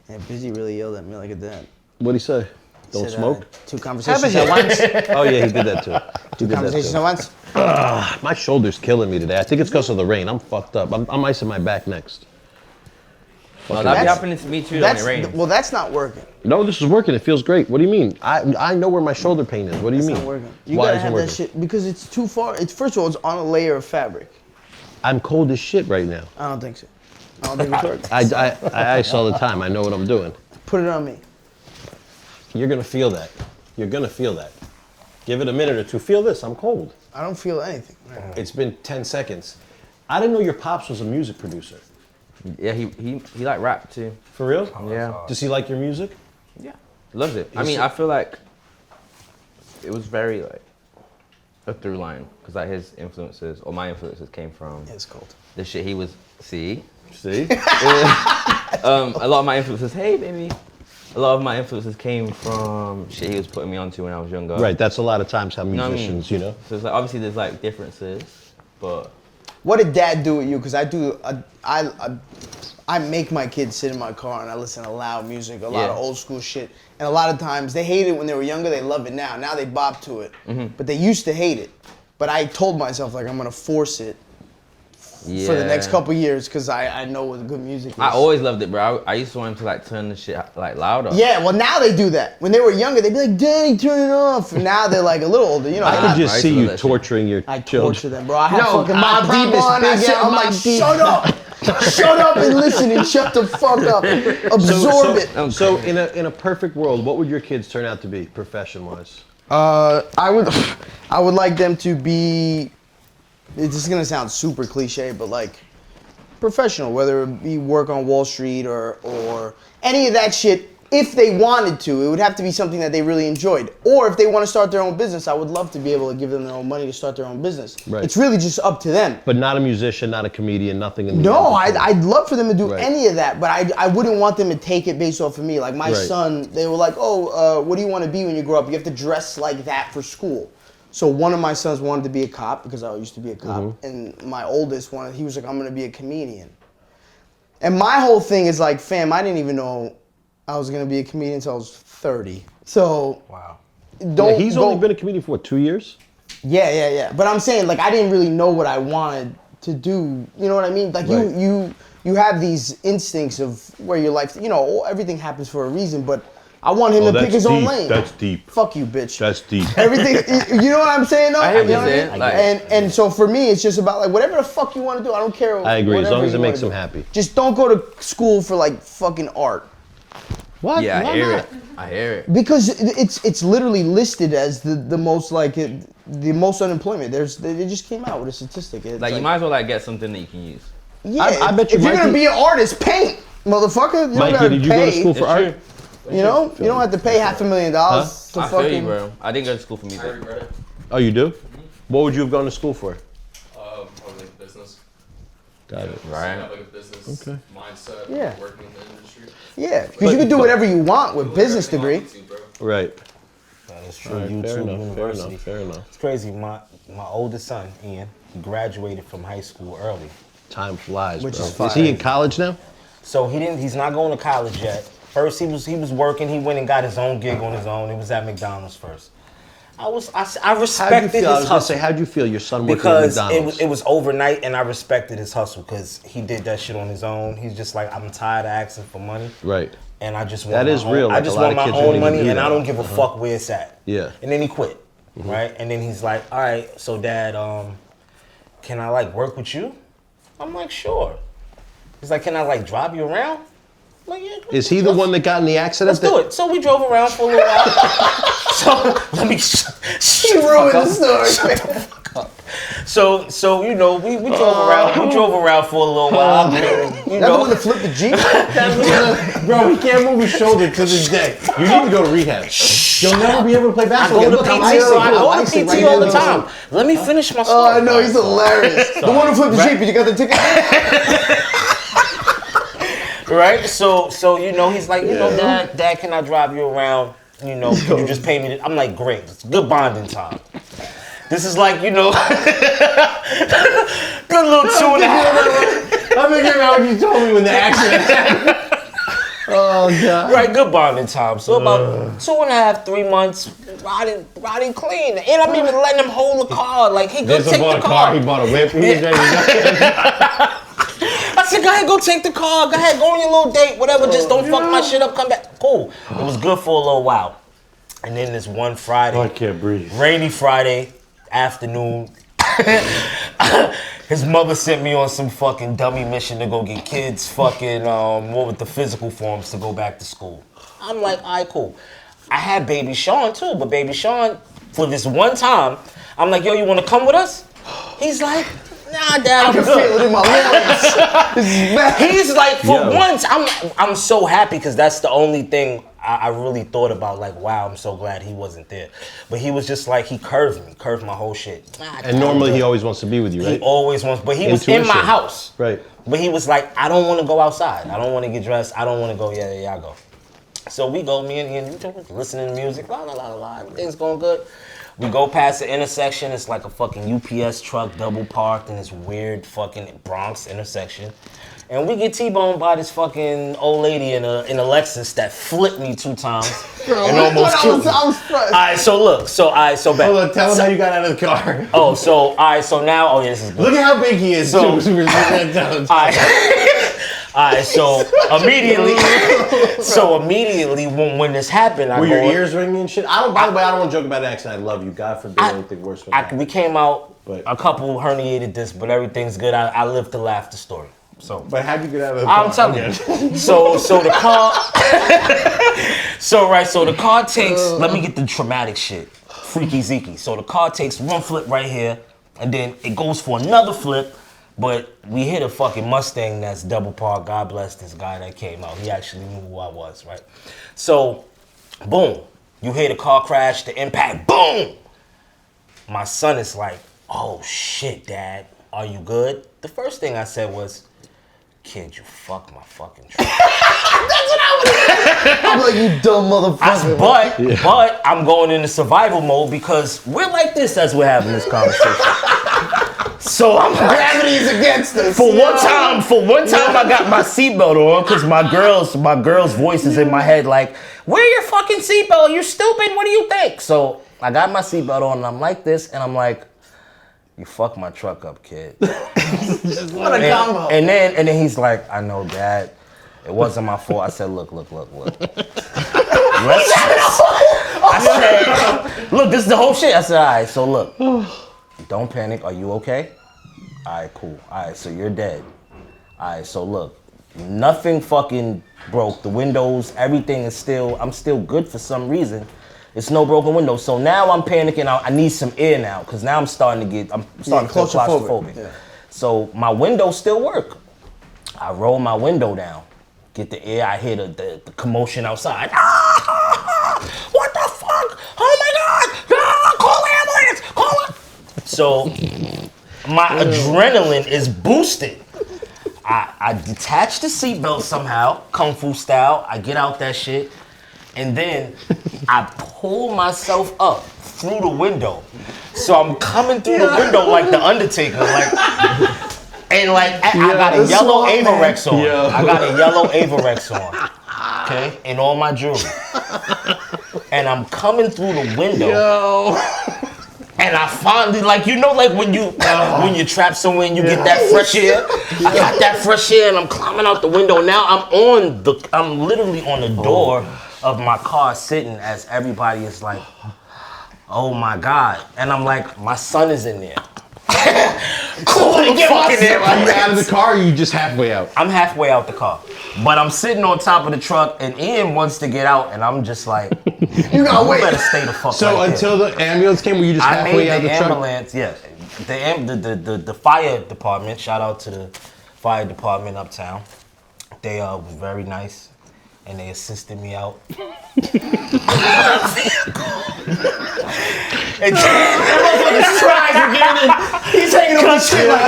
And Busy really yelled at me like a dad. What'd he say? Don't Said, smoke? 2 conversations at once. Oh yeah, he did that too. 2 conversations at once. My shoulder's killing me today. I think it's because of the rain. I'm fucked up. I'm icing my back next. No, that be happening to me too when it rains. Well, that's not working. No, this is working. It feels great. What do you mean? I know where my shoulder pain is. What do you It's mean? not working. You Why gotta isn't have working? that shit because it's too far. It's first of all, it's on a layer of fabric. I'm cold as shit right now. I don't think so. I don't think it's working. I ice all the time. I know what I'm doing. Put it on me. You're gonna feel that. You're gonna feel that. Give it a minute or two. Feel this. I'm cold. I don't feel anything. It's been 10 seconds. I didn't know your pops was a music producer. Yeah, he like rap too. For real? Yeah. Does he like your music? Yeah. Loves it. I mean, I feel like it was very like a through line because like his influences or my influences came from It's cold. the shit he was See? a lot of my influences, hey baby. A lot of my influences came from shit he was putting me onto when I was younger. Right, that's a lot of times how know what I mean? musicians, you know? So it's like obviously there's like differences, but What did Dad do with you? Because I do. I make my kids sit in my car and I listen to loud music, a lot of old school shit. And a lot of times they hate it when they were younger. They love it now. Now they bop to it. But they used to hate it. But I told myself like I'm gonna force it for the next couple years because I know what good music is. I always loved it, bro. I used to want him to like turn the shit like louder. Yeah, well now they do that. When they were younger, they'd be like, "Daddy, turn it off." And now they're like a little older, you know. I could just I see used to you love that shit. torturing your I children. torture them, bro. I have No, fucking my my deep deep is on. I big get, and I'm my like, deep. shut up. Shut up and listen and shut the fuck up. Absorb it. So in a perfect world, what would your kids turn out to be, profession-wise? I would like them to be. This is gonna sound super cliche, but like professional, whether it be work on Wall Street or any of that shit. If they wanted to, it would have to be something that they really enjoyed. Or if they want to start their own business, I would love to be able to give them their own money to start their own business. Right. It's really just up to them. But not a musician, not a comedian, nothing in the No, entertainment. I'd love for them to do Right. any of that, but I wouldn't want them to take it based off of me. Like my Right. son, they were like, "Oh, what do you want to be when you grow up? You have to dress like that for school." So one of my sons wanted to be a cop because I used to be a cop, and my oldest he was like, "I'm gonna be a comedian." And my whole thing is like, fam, I didn't even know I was gonna be a comedian until I was 30. So Wow. don't. He's go, only been a comedian for what, 2 years? Yeah. But I'm saying like I didn't really know what I wanted to do. You know what I mean? Like Right. you have these instincts of where your life. You know, everything happens for a reason. But I want him to pick his own lane. That's deep. Fuck you, bitch. That's deep. Everything. You know what I'm saying? Though? I hear what You know you're saying, I mean? like- and so for me, it's just about like whatever the fuck you want to do. I don't care. I agree, as whatever long as it you makes wanna them do. happy. Just don't go to school for like fucking art. What? Yeah, Why I hear not? it. I hear it. Because it's literally listed as the most like the most unemployment. They just came out with a statistic. It's Like you might as well like get something that you can use. Yeah, I bet you if you're gonna Mikey- be an artist, paint, motherfucker. You don't Mikey, gotta did you pay, go to school for It's art? true. You know, you don't have to pay $500,000 to I feel fucking. you, bro. I didn't go to school for music. I regret it. Oh, you do? What would you have gone to school for? Probably like business. Got it. Right. Have like a business Okay. mindset. Yeah. Working in the industry. Yeah, because you can do whatever you want with business degree. Right. That's true. All right, YouTube fair enough, University. fair enough. It's crazy. My oldest son, Ian, he graduated from high school early. Time flies, Which bro. is fire. Is he in college now? So he's not going to college yet. First he was working, he went and got his own gig on his own. It was at McDonald's first. I How'd you respected feel? I his was gonna say, hustle how'd you feel? Your son working at because McDonald's. it was overnight, and I respected his hustle because he did that shit on his own. He's just like, I'm tired of asking for money. Right. And I just want That my is own, real, I like, just a lot want of my kids won't own even money, do and I that. don't give a fuck where it's at. Yeah. And then he quit, right? And then he's like, all right, so Dad, can I like work with you? I'm like, sure. He's like, can I like drive you around? I'm like, yeah. Is he the one that got in the accident? Let's do it. So we drove around for a little while. So let me. He ruined the story. Shut the fuck up. So you know, we drove around. We drove around for a little while. You That's the know, one that flipped the Jeep? Bro, he can't move his shoulder to this day. You need to go to rehab. You'll never be able to play I basketball. go to Look, PT. I'm icy. I go to Icy PT right all the now. time. Let me finish my Oh, story. I know, he's hilarious. The one who flipped the Jeep, you got the ticket? Right? So you know, he's like, you know, Dad, can I drive you around? You know, can you just pay me? I'm like, great. It's good bonding time. This is like, you know, good little 2.5. I'm thinking about what you told me when the accident happened. Oh, God. Right, good bonding time. So about 2.5, 3 months, riding clean. And I'm even letting him hold the car. Like, he go take bought the a car. He bought a whip. He was ready to go. I said, go ahead, go take the car. Go ahead, go on your little date, whatever. Just don't fuck my shit up. Come back. Cool. It was good for a little while. And then this one Friday, I can't breathe. rainy Friday afternoon, his mother sent me on some fucking dummy mission to go get kids fucking, what with the physical forms to go back to school. I'm like, all right, cool. I had baby Sean too, but baby Sean, for this one time, I'm like, yo, you want to come with us? He's like, nah, Dad, I I'm can good. feel it in my loins. This is bad. He's like, for once, I'm so happy because that's the only thing I really thought about. Like, wow, I'm so glad he wasn't there. But he was just like, he curved my whole shit. And normally he always wants to be with you, He right? always wants, but he was in my Intuition. house. Right. But he was like, I don't want to go outside. I don't want to get dressed. I don't want to go. Yeah, I go. So we go, me and him, listening to music, la la la la. Everything's going good. We go past the intersection. It's like a fucking UPS truck double parked in this weird fucking Bronx intersection. And we get T-boned by this fucking old lady in a Lexus that flipped me 2 times and almost killed me. I was pressed. All right, so look. So back. Hold on, tell him how you got out of the car. Oh, so all right, so now, this is good. Look at how big he is. So- too. Alright, so immediately when this happened, Were your ears ringing and shit? By the way, I don't want to joke about an accident. I love you. God forbid anything worse would happen. we came out But- a couple herniated discs, but everything's good. I live to laugh the story. So But how'd you get out of the car? I'm telling you. So the car. So the car takes. Let me get the traumatic shit. Freaky Zeke. So the car takes one flip right here, and then it goes for another flip. But we hit a fucking Mustang that's double parked. God bless this guy that came out. He actually knew who I was, right? So, boom. You hear the car crash, the impact, boom. My son is like, oh shit, Dad, are you good? The first thing I said was, kid, you fucked my fucking truck. I'm like, you dumb motherfucker. But I'm going into survival mode because we're like this as we're having this conversation. So Gravity is against us. For one time, I got my seatbelt on because my girl's voice is in my head like, wear your fucking seatbelt, you stupid, what do you think? So I got my seatbelt on and I'm like this and I'm like, you fucked my truck up, kid. What a combo. And then he's like, I know, Dad, it wasn't my fault. I said, look. I said, look, this is the whole shit. I said, all right, so look, don't panic. Are you okay? All right, cool. All right, so you're dead. All right, so look, nothing fucking broke. The windows, everything is still, I'm still good for some reason. It's no broken windows. So now I'm panicking. I need some air now because now I'm starting to feel claustrophobic. Yeah. So my windows still work. I roll my window down, get the air. I hear the commotion outside. What the fuck? Oh my God! Call the ambulance! Call it! So my adrenaline is boosted. I detach the seatbelt somehow, kung fu style. I get out that shit. And then I pull myself up through the window. So I'm coming through the window like the Undertaker. I got a yellow Averex on. I got a yellow Averex on. Okay? And all my jewelry. And I'm coming through the window. And I finally, when you trap somewhere and you get that fresh air. I got that fresh air and I'm climbing out the window. Now I'm literally on the door of my car sitting as everybody is like, oh my God. And I'm like, my son is in there. Cool, are you out of the car or are you just halfway out? I'm halfway out the car. But I'm sitting on top of the truck and Ian wants to get out and I'm just like, you gotta wait. better stay the fuck So right until there. the ambulance came, were you just halfway out the truck? ambulance, yeah. the fire department. Shout out to the fire department uptown. They were very nice, and they assisted me out. And He's hanging on my shit like,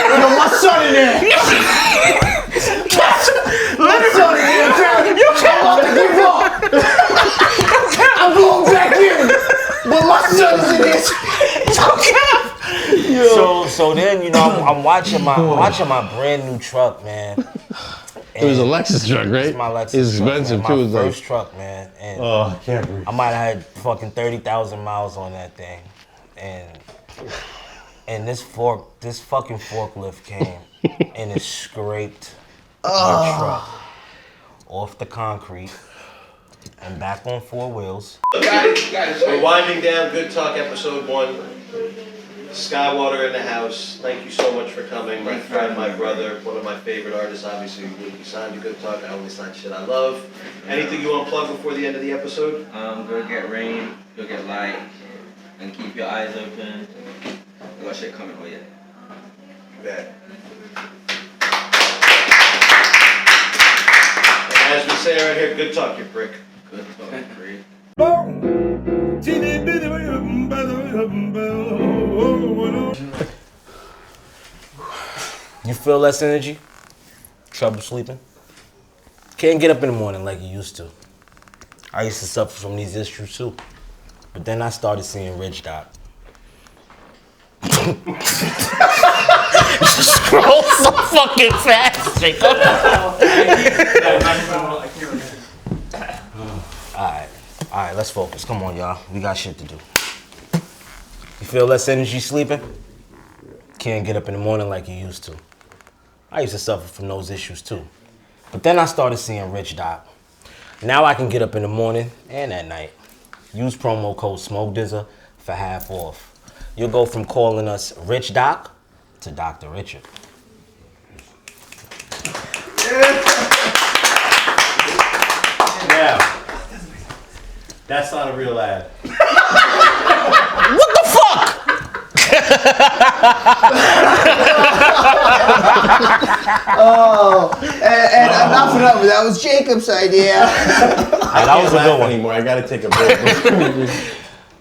yo, my son in there. My son in there, you can't about to give up. I'm going back in, but my son's in this. so then I'm watching my brand new truck, man. It was a Lexus truck, right? It's my Lexus. It's expensive truck, man. too. My first truck, man. And I can't breathe. I might have had fucking 30,000 miles on that thing, and this fucking forklift came and it scraped my truck off the concrete and back on 4 wheels. Guys, we're winding down Good Talk episode 1. Skaiwater in the house. Thank you so much for coming. My friend, my brother, one of my favorite artists, obviously. He signed to Good Talk. I only sign shit I love. Anything you want to plug before the end of the episode? Go get rain, go get light, and keep your eyes open. I got shit coming for you. Bet. And as we say around here, Good Talk, you prick. Good talk, free. You feel less energy? Trouble sleeping? Can't get up in the morning like you used to. I used to suffer from these issues too. But then I started seeing Rich Doc. Scroll so fucking fast, Jacob. Alright, let's focus. Come on, y'all. We got shit to do. You feel less energy sleeping? Can't get up in the morning like you used to. I used to suffer from those issues too. But then I started seeing Rich Doc. Now I can get up in the morning and at night. Use promo code Smoke DZA for half off. You'll go from calling us Rich Doc to Dr. Richard. Now, that's not a real ad. What the fuck? And enough of that, that was Jacob's idea. I that was a good one. anymore. I gotta take a break.